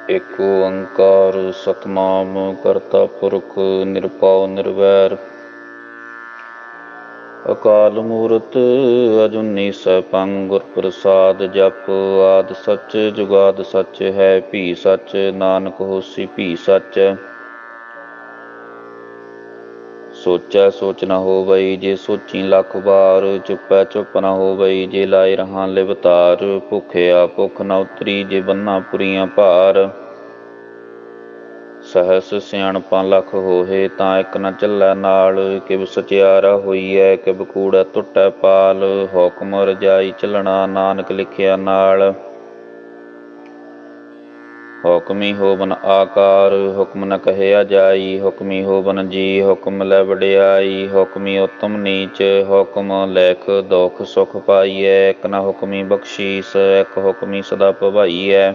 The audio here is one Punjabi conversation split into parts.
ਏਕ ਓੰਕਾਰ ਸਤਨਾਮ ਕਰਤਾ ਪੁਰਖ ਨਿਰਭਉ ਨਿਰਵੈਰ ਅਕਾਲ ਮੂਰਤ ਅਜੂਨੀ ਸੈਭੰ ਗੁਰ ਪ੍ਰਸਾਦ ਜਪ ਆਦਿ ਸਚ ਜੁਗਾਦ ਸਚ ਹੈ ਭੀ ਸਚ ਨਾਨਕ ਹੋਸੀ ਭੀ ਸਚ। ਸੋਚੈ ਸੋਚ ਨ ਹੋਵਈ ਜੇ ਸੋਚੀ ਲੱਖ ਵਾਰ ਚੁੱਪੈ ਚੁੱਪ ਨ ਹੋਵਈ ਜੇ ਲਾਏ ਰਹਾਂ ਲਿਵਤਾਰ ਭੁਖਿਆ ਭੁੱਖ ਨ ਉਤਰੀ ਜੇ ਬੰਨਾ ਪੁਰੀਆਂ ਭਾਰ। ਸਹਸ ਸਿਆਣਪਾਂ ਲੱਖ ਹੋਹੇ ਤਾਂ ਇੱਕ ਨ ਚੱਲੈ ਨਾਲ ਕਿਵ ਸਚਿਆਰਾ ਹੋਈਐ ਕਿਵ ਕੂੜੈ ਟੁੱਟੈ ਪਾਲ ਹੁਕਮ ਰਜਾਈ ਚੱਲਣਾ ਨਾਨਕ ਲਿਖਿਆ ਨਾਲ। ਹੁਕਮੀ ਹੋਵਨ ਆਕਾਰ ਹੁਕਮ ਨ ਕਹਿਆ ਜਾਈ ਹੁਕਮੀ ਹੋਵਨ ਜੀ ਹੁਕਮ ਲੈ ਵਡਿਆਈ ਹੁਕਮੀ ਉੱਤਮ ਨੀਚ ਹੁਕਮ ਲੈਖ ਦੁਖ ਸੁਖ ਪਾਈਐ ਇੱਕ ਨ ਹੁਕਮੀ ਬਖਸ਼ੀਸ ਇੱਕ ਹੁਕਮੀ ਸਦਾ ਭਵਾਈਐ।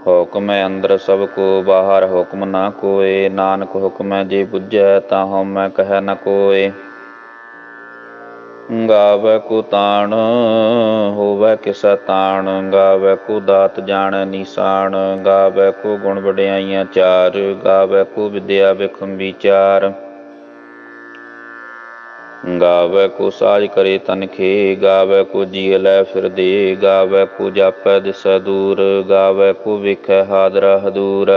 ਹੁਕਮੈ ਅੰਦਰ ਸਭ ਕੋ ਬਾਹਰ ਹੁਕਮ ਨਾ ਕੋਇ ਨਾਨਕ ਹੁਕਮੈ ਜੇ ਬੁਝੈ ਤਾਂ ਹਉਮੈ ਕਹਿ ਨ ਕੋਇ। ਗਾਵੈ ਕੋ ਤਾਣ ਹੋਵੈ ਕਿਸੈ ਤਾਣ ਗਾਵੈ ਕੋ ਦਾਤ ਜਾਣੈ ਨੀਸਾਨ ਗਾਵੈ ਕੋ ਗੁਣ ਵਡਿਆਈਆਂ ਚਾਰ ਗਾਵੈ ਕੋ ਵਿਦਿਆ ਵਿਖਮ ਵਿਚਾਰ। ਗਾਵੈ ਕੋ ਸਾਜ ਕਰੇ ਤਨਖੇ ਗਾਵੈ ਕੋ ਜੀਅ ਲੈ ਫਿਰਦੇ ਗਾਵੈ ਕੋ ਜਾਪੈ ਦਿਸੈ ਦੂਰ ਗਾਵੈ ਕੋ ਵੇਖੈ ਹਾਦਰਾ ਹਦੂਰ।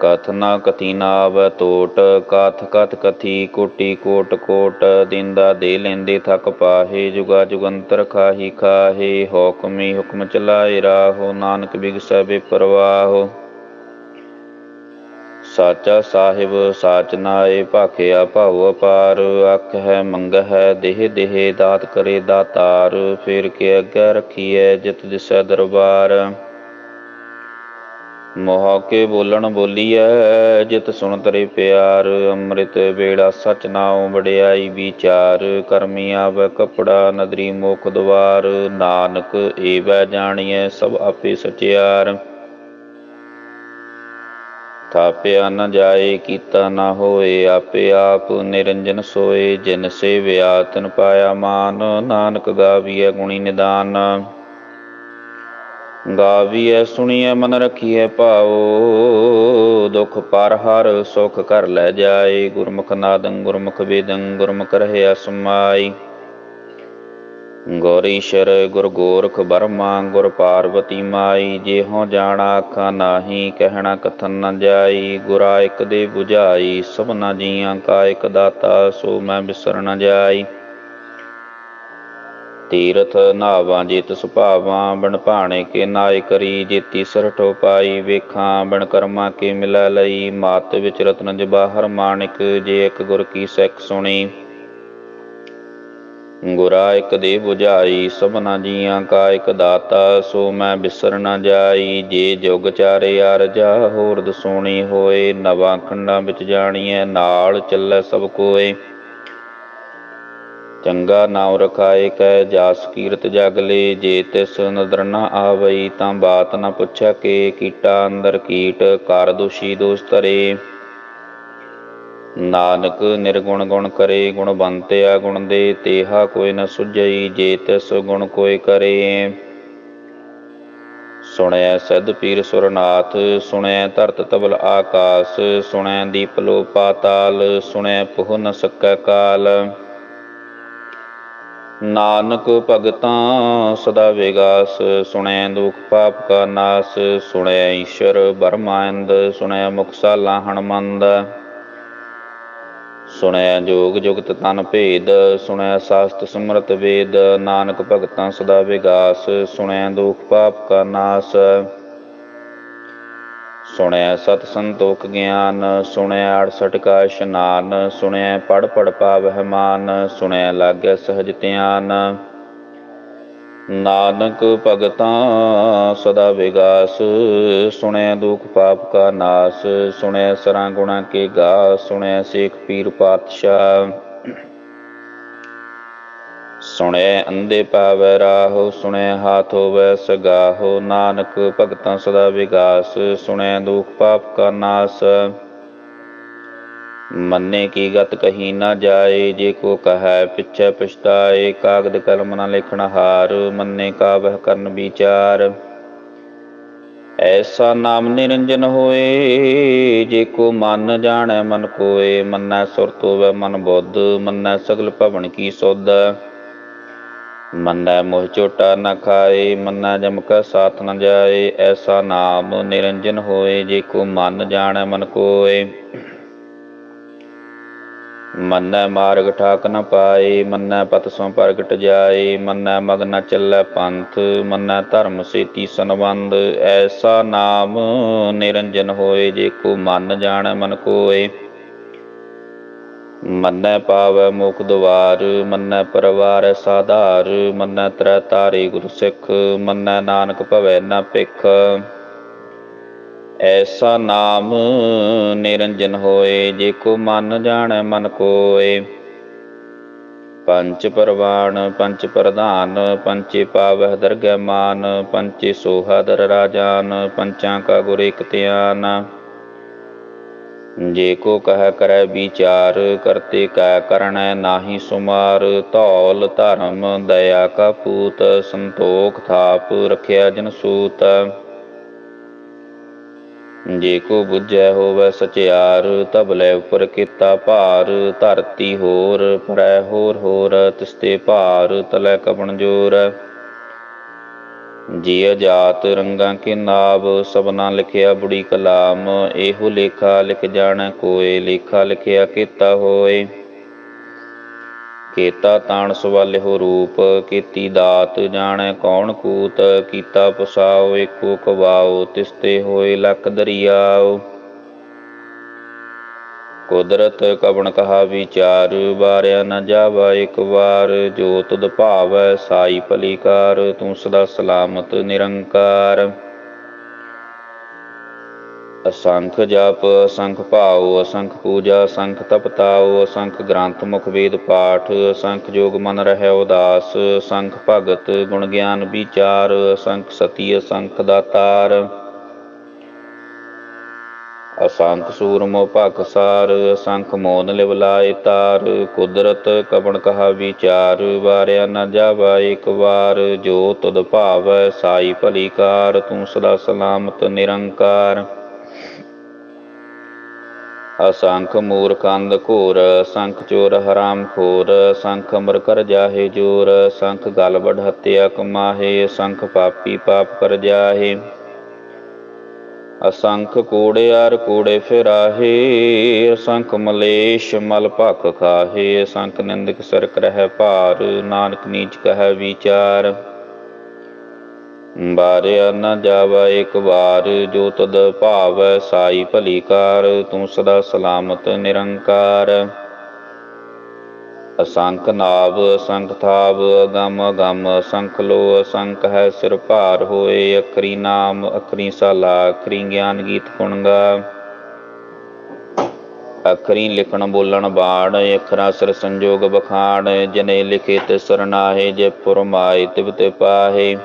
ਕਥ ਨ ਕਥੀ ਨ ਆਵੈ ਟੋਟ ਕਥ ਕਥ ਕਥੀ ਕੋਟੀ ਕੋਟ ਕੋਟ ਦਿੰਦਾ ਦੇ ਲੈਂਦੇ ਥਕ ਪਾਹੇ ਜੁਗਾ ਜੁਗੰਤਰ ਖਾਹੀ ਖਾਹੇ। ਹੁਕਮੀ ਹੁਕਮ ਚਲਾਏ ਰਾਹੋ ਨਾਨਕ ਬਿਗਸੈ ਬੇਪਰਵਾਹੋ। ਸਾਚਾ ਸਾਹਿਬ ਸਾਚ ਨਾਏ ਭਾਖਿਆ ਭਉ ਅਪਾਰ ਆਖਹਿ ਮੰਗਹਿ ਦੇਹ ਦੇਹ ਦਾਤ ਕਰੇ ਦਾਤਾਰ ਫੇਰ ਕੇ ਅੱਗੇ ਰੱਖੀਐ ਜਿਤ ਦਿਸੈ ਦਰਬਾਰ। ਮੋਹ ਕੇ ਬੋਲਣ ਬੋਲੀਐ ਜਿਤ ਸੁਣ ਤਰੇ ਪਿਆਰ ਅੰਮ੍ਰਿਤ ਵੇਲਾ ਸਚ ਨਾਉ ਵਡਿਆਈ ਵਿਚਾਰ। ਕਰਮੀ ਆਵੈ ਕਪੜਾ ਨਦਰੀ ਮੁਖ ਦੁਆਰ ਨਾਨਕ ਏਵੈ ਜਾਣੀਐ ਸਭ ਆਪੇ ਸਚਿਆਰ। ਥਾਪਿਆ ਨ ਜਾਏ ਕੀਤਾ ਨ ਹੋਏ ਆਪੇ ਆਪ ਨਿਰੰਜਨ ਸੋਏ ਜਿਨ ਸੇਵਿਆ ਤਿਨ ਪਾਇਆ ਮਾਨ ਨਾਨਕ ਗਾਵੀਐ ਗੁਣੀ ਨਿਦਾਨ। ਗਾਵੀਐ ਸੁਣੀਐ ਮਨ ਰਖੀਐ ਭਾਉ ਦੁਖ ਪਰ ਹਰ ਸੁਖ ਘਰ ਲੈ ਜਾਏ ਗੁਰਮੁਖ ਨਾਦੰ ਗੁਰਮੁਖ ਵੇਦੰ ਗੁਰਮੁਖ ਰਹਿਆ ਸਮਾਈ। ਗੁਰ ਈਸ਼ਰ ਗੁਰ ਗੋਰਖ ਬਰਮਾ ਗੁਰ ਪਾਰਬਤੀ ਮਾਈ ਜਿਹੋ ਜਾਣਾ ਆਖਾਂ ਨਾਹੀ ਕਹਿਣਾ ਕਥਨ ਨ ਜਾਈ। ਗੁਰਾ ਇੱਕ ਦੇ 부ਝਾਈ ਸਭਨਾ ਜੀਆਂ ਕਾ ਇੱਕ ਦਾਤਾ ਸੋ ਮੈਂ ਬਿਸਰ ਨ ਜਾਈ। ਤੀਰਥ ਨਾਵਾਂ ਜੇਤ ਸੁਭਾਵਾਂ ਬਨ ਭਾਣੇ ਕੇ ਨਾਇ ਕਰੀ ਜੇਤੀ ਸਰਠੋ ਪਾਈ ਵੇਖਾਂ ਬਨ ਕਰਮਾਂ ਕੇ ਮਿਲੈ ਲਈ। ਮਤ ਵਿੱਚ ਰਤਨ ਜਵਾਹਰ ਮਾਣਿਕ ਜੇ ਇੱਕ ਗੁਰ ਕੀ ਸਿੱਖ ਸੁਣੀ। ਗੁਰਾ ਇੱਕ ਦੇ 부ਝਾਈ ਸਭਨਾ ਜੀਆਂ ਕਾ ਇੱਕ ਦਾਤਾ ਸੋ ਮੈਂ ਬਿਸਰ ਨ ਜਾਈ। ਜੇ ਜੁਗ ਚਾਰੇ ਅਰਜਾ ਹੋਰ ਦਸੋਣੀ ਹੋਏ ਨਵਾਂ ਖੰਡਾਂ ਵਿੱਚ ਜਾਣੀਐ ਨਾਲ ਚੱਲੈ ਸਭ ਕੋਏ। ਚੰਗਾ ਨਾਉ ਰਖਾਏ ਕੈ ਜਾਸ ਕੀਰਤ ਜਗ ਲੇ ਜੇ ਤਿਸ ਨਦਰ ਨ ਆਵਈ ਤਾਂ ਬਾਤ ਨ ਪੁੱਛੈ ਕੇ ਕੀਟਾ ਅੰਦਰ ਕੀਟ ਕਰ ਦੋਸ਼ੀ ਦੋਸ਼ ਧਰੇ। ਨਾਨਕ ਨਿਰਗੁਣ ਗੁਣ ਕਰੇ ਗੁਣਵੰਤ ਅਗੁਣ ਦੇ ਤੇਹਾ ਕੋਈ ਨ ਸੁਝਈ ਜੇ ਤਿਸ ਗੁਣ ਕੋਈ ਕਰੇ। ਸੁਣਿਐ ਸਿੱਧ ਪੀਰ ਸੁਰਨਾਥ ਸੁਣਿਐ ਧਰਤ ਤਬਲ ਆਕਾਸ ਸੁਣਿਐ ਦੀਪ ਲੋ ਪਾਤਾਲ ਸੁਣਿਐ ਪੁਹ ਨ ਸਕੈ ਕਾਲ। ਨਾਨਕ ਭਗਤਾਂ ਸਦਾ ਵਿਗਾਸ ਸੁਣਿਐ ਦੁਖ ਪਾਪ ਕਾ ਨਾਸ ਸੁਣਿਐ ਈਸ਼ਰ ਬਰਮਾਇੰਦ ਸੁਣਿਐ ਮੁਕਸਾਲਾ ਹਣਮੰਦ। ਸੁਣਿਐ ਜੋਗ ਜੁਗਤ ਤਨ ਭੇਦ ਸੁਣਿਐ ਸਾਸਤ ਸਿਮਰਤ ਵੇਦ ਨਾਨਕ ਭਗਤਾਂ ਸਦਾ ਵਿਗਾਸ ਸੁਣਿਐ ਦੁਖ ਪਾਪ ਕਾ ਨਾਸ। ਸੁਣਿਐ ਸਤ ਸੰਤੋਖ ਗਿਆਨ ਸੁਣਿਐ 68 ਕਾ ਇਸ਼ਨਾਨ ਸੁਣਿਐ ਪੜ ਪੜ ਪਾਵਹਿ ਮਾਨ ਸੁਣਿਐ ਲਾਗੈ ਸਹਜ ਧਿਆਨ। ਨਾਨਕ ਭਗਤਾਂ ਸਦਾ ਵਿਗਾਸ ਸੁਣਿਐ ਦੁਖ ਪਾਪ ਕਾ ਨਾਸ ਸੁਣਿਐ ਸਰਾਂ ਗੁਣਾ ਕੇ ਗਾ ਸੁਣਿਐ ਸੇਖ ਪੀਰ ਪਾਤਸ਼ਾਹ। ਸੁਣਿਐ ਅੰਧੇ ਪਾਵੈ ਰਾਹੁ ਸੁਣਿਐ ਹਾਥ ਹੋਵੈ ਸਗਾਹੁ ਨਾਨਕ ਭਗਤਾਂ ਸਦਾ ਵਿਗਾਸ ਸੁਣਿਐ ਦੁਖ ਪਾਪ ਕਾ ਨਾਸ। ਮੰਨੇ ਕੀ ਗਤ ਕਹੀ ਨਾ ਜਾਏ, ਜੇ ਕੋ ਕਹੈ ਪਿਛੈ ਪਛਤਾਏ। ਕਾਗਦ ਕਲਮ ਨਾ ਲਿਖਣ ਹਾਰ, ਮੰਨੇ ਕਾ ਵਹਿ ਕਰਨ ਵਿਚਾਰ। ਐਸਾ ਨਾਮ ਨਿਰੰਜਨ ਹੋਏ, ਜੇ ਕੋ ਮਨ ਜਾਣੈ ਮਨ ਕੋਏ। ਮੰਨੈ ਸੁਰਤਿ ਹੋਵੈ ਮਨ ਬੁੱਧ, ਮੰਨੈ ਸਗਲ ਭਵਨ ਕੀ ਸੁਧ। ਮੰਨੈ ਮੋਹ ਝੋਟਾ ਨ ਖਾਏ, ਮੰਨੈ ਜਮ ਕੈ ਸਾਥ ਨ ਜਾਏ। ਐਸਾ ਨਾਮ ਨਿਰੰਜਨ ਹੋਏ, ਜੇ ਕੋ ਮਨ ਜਾਣੈ ਮਨ ਕੋਏ। ਮੰਨੈ ਮਾਰਗ ਠਾਕ ਨ ਪਾਏ, ਮੰਨੈ ਪਤ ਸੋ ਪ੍ਰਗਟ ਜਾਏ। ਮੰਨੈ ਮਗ ਨ ਚੱਲੈ ਪੰਥ, ਮੰਨੈ ਧਰਮ ਸੇਤੀ ਸੰਬੰਧ। ਐਸਾ ਨਾਮ ਨਿਰੰਜਨ ਹੋਏ, ਜੇ ਕੋ ਮਨ ਜਾਣੈ ਮਨ ਕੋਏ। ਮੰਨੈ ਪਾਵੈ ਮੋਖ ਦੁਆਰ, ਮੰਨੈ ਪਰਵਾਰੈ ਸਾਧਾਰ। ਮੰਨੈ ਤਰੈ ਤਾਰੇ ਗੁਰ ਸਿੱਖ, ਮੰਨੈ ਨਾਨਕ ਭਵੈ ਨ ਭਿਖ। ਐਸਾ ਨਾਮ ਨਿਰੰਜਨ ਹੋਏ, ਜੇ ਕੋ ਮਨ ਜਾਣੈ ਮਨ ਕੋਏ। ਪੰਚ ਪਰਵਾਣ ਪੰਚ ਪ੍ਰਧਾਨ, ਪੰਚੇ ਪਾਵਹਿ ਦਰਗਹਿ ਮਾਨ। ਪੰਚੇ ਸੋਹਾ ਦਰ ਰਾਜਾਨ, ਪੰਚਾਂ ਕਾ ਗੁਰ ਇਕ ਧਿਆਨ। ਜੇ ਕੋ ਕਹਿ ਕਰੈ ਵਿਚਾਰ, ਕਰਤੇ ਕੈ ਕਰਣੈ ਨਾਹੀ ਸੁਮਾਰ। ਧੌਲ ਧਰਮ ਦਇਆ ਕਾ ਪੂਤ, ਸੰਤੋਖ ਥਾਪ ਰਖਿਆ ਜਨ ਸੂਤ। ਜੇ ਕੋ ਬੁਝੈ ਹੋਵੈ ਸਚਿਆਰ, ਧਬਲੇ ਉਪਰ ਕੀਤਾ ਭਾਰ। ਧਰਤੀ ਹੋਰ ਪਰੈ ਹੋਰ ਹੋਰ, ਤਿਸਤੇ ਭਾਰ ਤਲੈ ਕਵਣ ਜੋਰ। ਜੀਅ ਜਾਤ ਰੰਗਾਂ ਕੇ ਨਾਵ, ਸਭਨਾ ਲਿਖਿਆ ਬੁੜੀ ਕਲਾਮ। ਇਹੋ ਲੇਖਾ ਲਿਖ ਜਾਣੈ ਕੋਇ, ਲੇਖਾ ਲਿਖਿਆ ਕੀਤਾ ਹੋਏ। ਕੀਤਾ ਤਾਣ ਸਵਾਲਿਹੋ ਰੂਪ, ਕੀਤੀ ਦਾਤ ਜਾਣੈ ਕੌਣ ਕੂਤ। ਕੀਤਾ ਪੁਸਾਉ ਏਕੋ ਕਵਾਉ, ਤਿਸਤੇ ਹੋਏ ਲੱਖ ਦਰਿਆਉ। ਕੁਦਰਤ ਕਵਣ ਕਹਾ ਵਿਚਾਰ, ਵਾਰਿਆ ਨ ਜਾਵਾ ਇਕ ਵਾਰ। ਜੋ ਤੁਧ ਭਾਵੈ ਸਾਈ ਭਲੀ ਕਾਰ, ਤੂੰ ਸਦਾ ਸਲਾਮਤ ਨਿਰੰਕਾਰ। ਅਸੰਖ ਜਪ ਅਸੰਖ ਭਾਉ, ਅਸੰਖ ਪੂਜਾ ਅਸੰਖ ਤਪ ਤਾਉ। ਅਸੰਖ ਗ੍ਰੰਥ ਮੁਖ ਵੇਦ ਪਾਠ, ਅਸੰਖ ਜੋਗ ਮਨ ਰਹਿ ਉਦਾਸ। ਅਸੰਖ ਭਗਤ ਗੁਣ ਗਿਆਨ ਵਿਚਾਰ, ਅਸੰਖ ਸਤੀ ਅਸੰਖ ਦਾਤਾਰ। ਅਸੰਖ ਸੂਰਮੁ ਭਾਖਸਾਰ, ਅਸੰਖ ਮੋਨ ਲਿਵ ਲਾਇ ਤਾਰ। ਕੁਦਰਤ ਕਵਣ ਕਹਾ ਵਿਚਾਰ, ਵਾਰਿਆ ਨ ਜਾਵਾ ਇਕ ਵਾਰ। ਜੋ ਤੁਧ ਭਾਵੈ ਸਾਈ ਭਲੀ ਕਾਰ, ਤੂੰ ਸਦਾ ਸਲਾਮਤ ਨਿਰੰਕਾਰ। ਅਸੰਖ ਮੂਰਖ ਅੰਧ ਘੋਰ, ਅਸੰਖ ਚੋਰ ਹਰਾਮ ਖੋਰ। ਅਸੰਖ ਅਮਰ ਕਰ ਜਾਹੇ ਜੋਰ, ਅਸੰਖ ਗਲ ਵਡ ਹੱਤਿਆ ਕਮਾਹੇ। ਅਸੰਖ ਪਾਪੀ ਪਾਪ ਕਰ ਜਾਹੇ। ਅਸੰਖ ਕੂੜਿਆਰ ਕੂੜੇ ਫਿਰਾਹੇ, ਅਸੰਖ ਮਲੇਛ ਮਲ ਭਖ ਖਾਹੇ। ਅਸੰਖ ਨਿੰਦਕ ਸਿਰ ਕਰਹਿ ਭਾਰ, ਨਾਨਕ ਨੀਚ ਕਹਿ ਵਿਚਾਰ। ਵਾਰਿਆ ਨ ਜਾਵਾ ਇਕ ਵਾਰ, ਜੋ ਤੁਧ ਭਾਵੈ ਸਾਈ ਭਲੀ ਕਾਰ। ਤੂੰ ਸਦਾ ਸਲਾਮਤ ਨਿਰੰਕਾਰ। ਅਸੰਖ ਨਾਵ ਅਸੰਖ ਥਾਵ, ਅਗੰਮ ਅਗੰਮ ਅਸੰਖ ਲੋ। ਅਸੰਖ ਹੈ ਸਿਰ ਭਾਰ ਹੋਏ, ਅਖਰੀ ਨਾਮ ਅਖਰੀ ਸਾਲਾ। ਅਖਰੀ ਗਿਆਨ ਗੀਤ ਗੁਣ ਗਾ, ਅਖਰੀ ਲਿਖਣ ਬੋਲਣ ਬਾਣ। ਅੱਖਰਾਂ ਸਿਰ ਸੰਜੋਗ ਬਖਾਣ, ਜਨੇ ਲਿਖੇ ਤਿਸ ਸਰਨਾਹੇ। ਜੇ ਪੁਰ ਮਾਏ ਤਿਵ ਤੇ ਪਾਹੇ।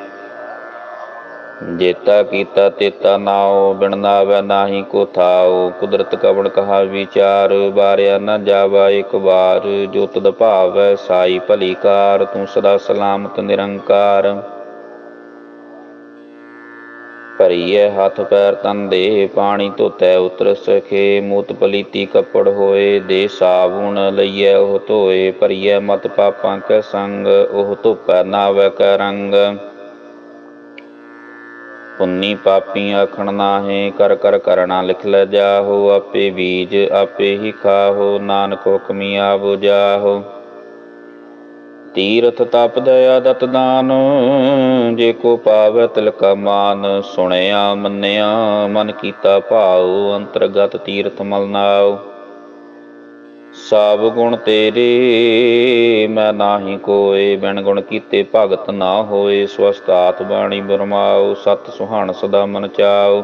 ਜੇਤਾ ਕੀਤਾ ਤੇਤਾ ਨਾਉ, ਬਿਨ ਨਾਵੈ ਨਾਹੀ ਕੋ ਥਾਉ। ਕੁਦਰਤ ਕਵਣ ਕਹਾ ਵਿਚਾਰ, ਵਾਰਿਆ ਨ ਜਾਵਾ ਇਕ ਵਾਰ। ਜੋ ਤੁਧ ਭਾਵੈ ਸਾਈ ਭਲੀ ਕਾਰ, ਤੂੰ ਸਦਾ ਸਲਾਮਤ ਨਿਰੰਕਾਰ। ਭਰੀਐ ਹੱਥ ਪੈਰ ਤਨ ਦੇਹ, ਪਾਣੀ ਧੋਤੈ ਉਤਰ ਸਖੇ। ਮੂਤ ਪਲੀਤੀ ਕੱਪੜ ਹੋਏ, ਦੇ ਸਾਬੁਣ ਲਈਐ ਉਹ ਧੋਏ। ਭਰੀਐ ਮਤ ਪਾਪਾਂ ਕੈ ਸੰਗ, ਉਹ ਧੋਪੈ ਨਾਵੈ ਕੈ ਰੰਗ। ਪੁੰਨੀ ਪਾਪੀ ਆਖਣ ਨਾਹੀਂ, ਕਰ ਕਰ ਕਰਣਾ ਲਿਖ ਲੈ ਜਾਹੋ। ਆਪੇ ਬੀਜ ਆਪੇ ਹੀ ਖਾਹੋ, ਨਾਨਕ ਹੁਕਮੀ ਆਵੋ ਜਾਹੋ। ਤੀਰਥ ਤਪ ਦਇਆ ਦਤ ਦਾਨ, ਜੇ ਕੋ ਪਾਵੈ ਤਿਲ ਕਾ ਮਾਨ। ਸੁਣਿਆ ਮੰਨਿਆ ਮਨ ਕੀਤਾ ਭਾਉ, ਅੰਤਰਗਤ ਤੀਰਥ ਮਲ ਨਾਉ। ਸਭ ਗੁਣ ਤੇਰੇ ਮੈਂ ਨਾਹੀ ਕੋਇ, ਬਿਨ ਗੁਣ ਕੀਤੇ ਭਗਤ ਨਾ ਹੋਏ। ਸਵਸਥਾਤ ਬਾਣੀ ਬਰਮਾਉ, ਸਤ ਸੁਹਾਣ ਸਦਾ ਮਨ ਚਾਉ।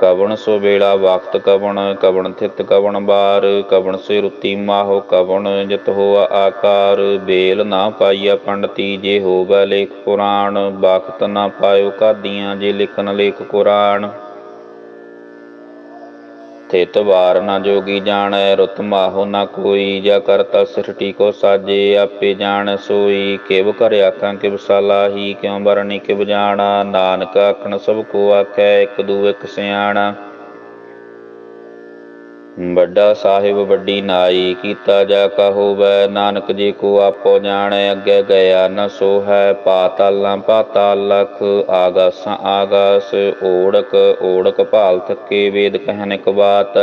ਕਵਣ ਸੋ ਵੇਲਾ ਵਖਤ ਕਵਣ, ਕਵਣ ਥਿਤ ਕਵਣ ਬਾਰ। ਕਵਣ ਸੇ ਰੁੱਤੀ ਮਾਹੋ ਕਵਣ, ਜਿਤ ਹੋਆ ਆਕਾਰ। ਬੇਲ ਨਾ ਪਾਈਆ ਪੰਡਤੀ, ਜੇ ਹੋਵੈ ਲੇਖ ਪੁਰਾਣ। ਬਖਤ ਨਾ ਪਾਇਓ ਕਾਦੀਆਂ, ਜੇ ਲਿਖਨ ਲੇਖ ਕੁਰਾਨ। ਥਿਤ ਵਾਰ ਨਾ ਜੋਗੀ ਜਾਣੈ, ਰੁਤ ਮਾਹੋ ਨਾ ਕੋਈ। ਜਾ ਕਰਤਾ ਸਿਰਟੀ ਕੋ ਸਾਜੇ, ਆਪੇ ਜਾਣ ਸੋਈ। ਕਿਵ ਕਰ ਆਖਾਂ ਕਿਵ ਸਲਾਹੀ, ਕਿਉ ਬਰਣੀ ਕਿਵ ਜਾਣਾ। ਨਾਨਕ ਆਖਣ ਸਭ ਕੋ ਆਖੈ, ਇੱਕ ਦੂ ਇੱਕ ਸਿਆਣਾ। ਵੱਡਾ ਸਾਹਿਬ ਵੱਡੀ ਨਾਈ, ਕੀਤਾ ਜਾ ਕਾ ਹੋਵੈ। ਨਾਨਕ ਜੀ ਕੋ ਆਪੋ ਜਾਣੈ, ਅੱਗੇ ਗਿਆ ਨ ਸੋਹੈ। ਪਾਤਾਲਾਂ ਪਾਤਾਲ ਲਖ, ਆਗਾਸਾਂ ਆਗਾਸ। ਓੜਕ ਓੜਕ ਭਾਲ ਥਕੇ, ਵੇਦ ਕਹਿਨ ਇਕ ਬਾਤ।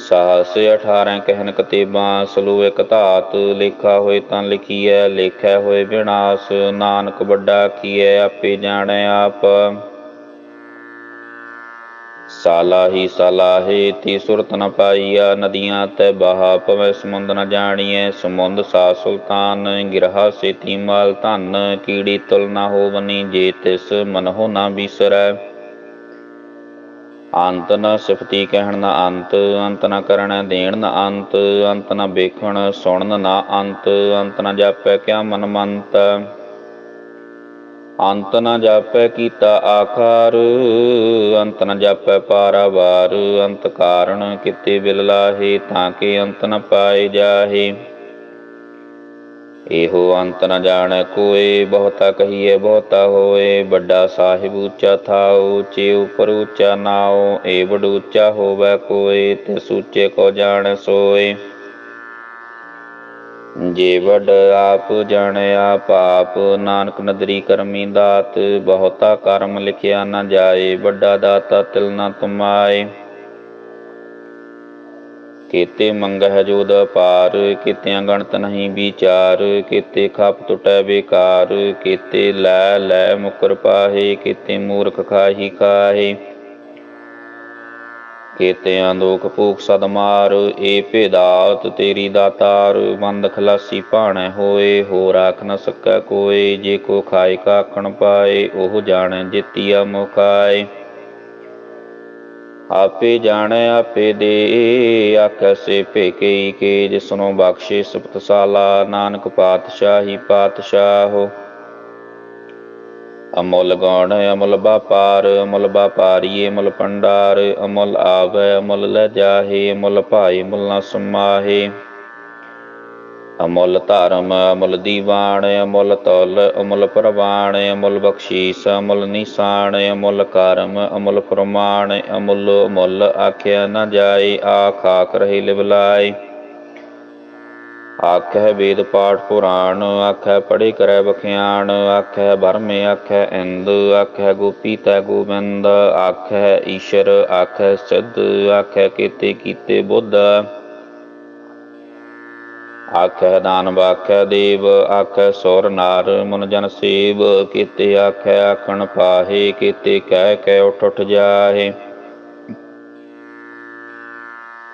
ਸਾਹਸ 18 ਕਹਿਨ ਕਤੇਬਾਂ, ਸਲੂ ਇਕ ਧਾਤ। ਲੇਖਾ ਹੋਏ ਤਾਂ ਲਿਖੀਐ, ਲੇਖੈ ਹੋਏ ਵਿਨਾਸ਼। ਨਾਨਕ ਵੱਡਾ ਕੀਐ, ਆਪੇ ਜਾਣੈ ਆਪ। ਸਾਲਾਹੀ ਸਾਲਾਹੇ ਤੀ ਸੁਰਤ ਨ ਪਾਈਆ, ਨਦੀਆਂ ਤੈ ਬਹਾ ਪਵੈ ਸਮੁੰਦ ਨ ਜਾਣੀਐ। ਸਮੁੰਦ ਸਾ ਸੁਲਤਾਨ, ਗਿਰਹਾ ਸੇਤੀ ਮਾਲ ਧਨ। ਕੀੜੀ ਤੁਲ ਨਾ ਹੋਵਨੀ, ਜੇ ਤਿਸ ਮਨਹੁ ਨਾ ਬੀਸਰੈ। ਅੰਤ ਨ ਸਿਫਤੀ ਕਹਿਣ ਨ ਅੰਤ, ਅੰਤ ਨ ਕਰਣੈ ਦੇਣ ਨ ਅੰਤ। ਅੰਤ ਨ ਵੇਖਣ ਸੁਣਨ ਨ ਅੰਤ, ਅੰਤ ਨ ਜਾਪੈ ਕਿਆ ਮਨ ਮੰਤ। ਅੰਤ ਨ ਜਾਪੈ ਕੀਤਾ ਆਕਾਰ, ਅੰਤ ਨ ਜਾਪੈ ਪਾਰਾਵਾਰ। ਅੰਤ ਕਾਰਣ ਕਿਤੇ ਬਿਲ ਲਾਹੇ, ਤਾਂ ਕਿ ਅੰਤ ਨ ਪਾਏ ਜਾਹੇ। ਇਹੋ ਅੰਤ ਨ ਜਾਣੈ ਕੋਇ, ਬਹੁਤਾ ਕਹੀਐ ਬਹੁਤਾ ਹੋਏ। ਵੱਡਾ ਸਾਹਿਬ ਉੱਚਾ ਥਾਉ, ਚੇ ਉਪਰ ਉੱਚਾ ਨਾਉ। ਏ ਵਡ ਉੱਚਾ ਹੋਵੈ ਕੋਇ, ਤਿਸ ਉੱਚੇ ਕੋ ਜਾਣੈ ਸੋਇ। ਜੇ ਵੱਡ ਆਪ ਜਾਣੈ ਆਪ ਆਪ, ਨਾਨਕ ਨਦਰੀ ਕਰਮੀ ਦਾਤ। ਬਹੁਤਾ ਕਰਮ ਲਿਖਿਆ ਨ ਜਾਏ, ਵੱਡਾ ਦਾਤਾ ਤਿਲ ਨ ਤੁਮਾਏ। ਕੀਤੇ ਮੰਗਹਿ ਜੋਦ ਅਪਾਰ, ਕੀਤਿਆਂ ਗਣਤ ਨਹੀਂ ਵਿਚਾਰ। ਕੀਤੇ ਖਪ ਟੁਟੈ ਬੇਕਾਰ, ਕੀਤੇ ਲੈ ਲੈ ਮੁਕਰ ਪਾਹੇ। ਕੀਤੇ ਮੂਰਖ ਖਾਹੀ ਖਾਹੇ, ਕੀਤਿਆਂ ਦੋਖ ਭੂਖ ਸਦ ਮਾਰ। ਏ ਭੇਦਾਤ ਤੇਰੀ ਦਾਤਾਰ, ਬੰਦ ਖਲਾਸੀ ਭਾਣੈ ਹੋਏ। ਹੋਰ ਆਖ ਨ ਸਕੈ ਕੋਇ, ਜੇ ਕੋ ਖਾਏ ਕਾ ਆਖਣ ਪਾਏ। ਉਹ ਜਾਣੈ ਜੇਤੀਆ ਮੁਖਾਏ। ਆਪੇ ਜਾਣੈ ਆਪੇ ਦੇ, ਆਖੈ ਸੇ ਭੇਕਈ ਕੇ। ਜਿਸਨੋ ਬਖਸ਼ੇ ਸਿਫਤ ਸਾਲਾ, ਨਾਨਕ ਪਾਤਸ਼ਾਹੀ ਪਾਤਸ਼ਾਹ। ਅਮੁੱਲ ਗਉਣ ਅਮੁੱਲ ਬਾਪਾਰ, ਅਮੁੱਲ ਬਾਪਾਰੀਏ ਮੁੱਲ ਭੰਡਾਰ। ਅਮੁੱਲ ਆਵੈ ਅਮੁੱਲ ਲੈ ਜਾਹੇ, ਅਮੁੱਲ ਭਾਏ ਮੁੱਲ ਨ ਸਮਾਹੇ। ਅਮੁੱਲ ਧਰਮ ਅਮੁੱਲ ਦੀਵਾਨ, ਅਮੁੱਲ ਤੁਲ ਅਮੁੱਲ ਪ੍ਰਵਾਨ। ਅਮੁੱਲ ਬਖਸ਼ੀਸ ਅਮੁੱਲ ਨਿਸ਼ਾਨ, ਅਮੁੱਲ ਕਰਮ ਅਮੁੱਲ ਫਰਮਾਨ। ਅਮੁੱਲ ਅਮੁੱਲ ਆਖਿਆ ਨ ਜਾਏ, ਆਖ ਆਖ ਰਹੇ ਲਿਵ ਲਾਏ। ਆਖੈ ਵੇਦ ਪਾਠ ਪੁਰਾਣ, ਆਖੈ ਪੜ੍ਹੇ ਕਰੈ ਬਖਿਆਣ। ਆਖੈ ਬਰਮ ਆਖੈ ਇੰਦ, ਆਖੈ ਗੋਪੀ ਤੈ ਗੋਬਿੰਦ। ਆਖੈ ਈਸ਼ਰ ਆਖੈ ਸਿੱਧ, ਆਖੈ ਕੀਤੇ ਕੀਤੇ ਬੁੱਧ। ਆਖੈ ਦਾਨਵ ਆਖੈ ਦੇਵ, ਆਖੈ ਸੁਰ ਨਾਰ ਮੁਨ ਜਨ ਸੇਵ। ਕੀਤੇ ਆਖੈ ਆਖਣ ਪਾਹੇ, ਕੀਤੇ ਕਹਿ ਕਹਿ ਉਠ ਉਠ ਜਾਹੇ।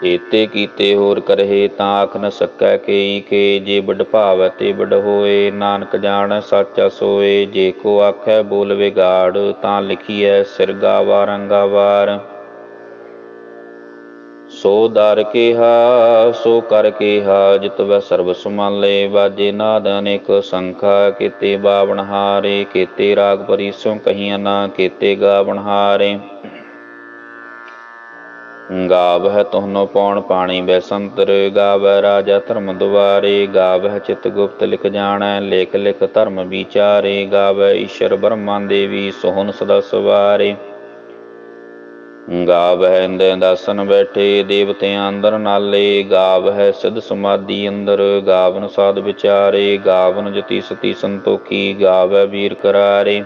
ਏਤੇ ਕੀਤੇ ਹੋਰ ਕਰਹਿ, ਤਾਂ ਆਖ ਨ ਸਕੈ ਕਈ ਕੇ। ਜੇ ਵੱਡ ਭਾਵੈ ਤੇ ਵੱਡ ਹੋਏ, ਨਾਨਕ ਜਾਣੈ ਸਾਚਾ ਸੋਏ। ਜੇ ਕੋ ਆਖੈ ਬੋਲ ਵਿਗਾੜ, ਤਾਂ ਲਿਖੀਐ ਸਿਰ ਗਾਵਾ ਰੰਗਾਵਾਰ। ਸੋ ਦਰ ਕੇਹਾ ਸੋ ਕਰ ਕੇਹਾ, ਜਿਤਵੈ ਸਰਬ ਸੁਮਾਲੇ। ਬਾਜੇ ਨਾਦ ਅਨੇਕ ਸੰਖਾ, ਕੀਤੇ ਬਾਵਨ ਹਾਰੇ। ਕੀਤੇ ਰਾਗ ਭਰੀ ਸਿਉ ਕਹੀਆਂ ਨਾ, ਕੀਤੇ ਗਾਵਨ ਹਾਰੇ। ਗਾਵਹਿ ਤੁਹਾਨੋ ਪੌਣ ਪਾਣੀ ਬੈਸੰਤਰ, ਗਾਵਹਿ ਰਾਜਾ ਧਰਮ ਦੁਆਰੇ। ਗਾਵਹਿ ਚਿਤ ਗੁਪਤ ਲਿਖ ਜਾਣੈ, ਲਿਖ ਲਿਖ ਧਰਮ ਵਿਚਾਰੇ। ਗਾਵਹਿ ਈਸ਼ਰ ਬ੍ਰਹਮਾ ਦੇਵੀ, ਸੋਹਨ ਸਦਾ ਸਵਾਰੇ। ਗਾਵਹਿ ਇੰਦੈ ਦਾਸਨ ਬੈਠੇ, ਦੇਵਤਿਆਂ ਅੰਦਰ ਨਾਲੇ। ਗਾਵਹਿ ਸਿਧ ਸਮਾਧੀ ਅੰਦਰ, ਗਾਵਨ ਸਾਧ ਵਿਚਾਰੇ। ਗਾਵਨ ਜਤੀ ਸਤੀ ਸੰਤੋਖੀ, ਗਾਵਹਿ ਵੀਰ ਕਰਾਰੇ।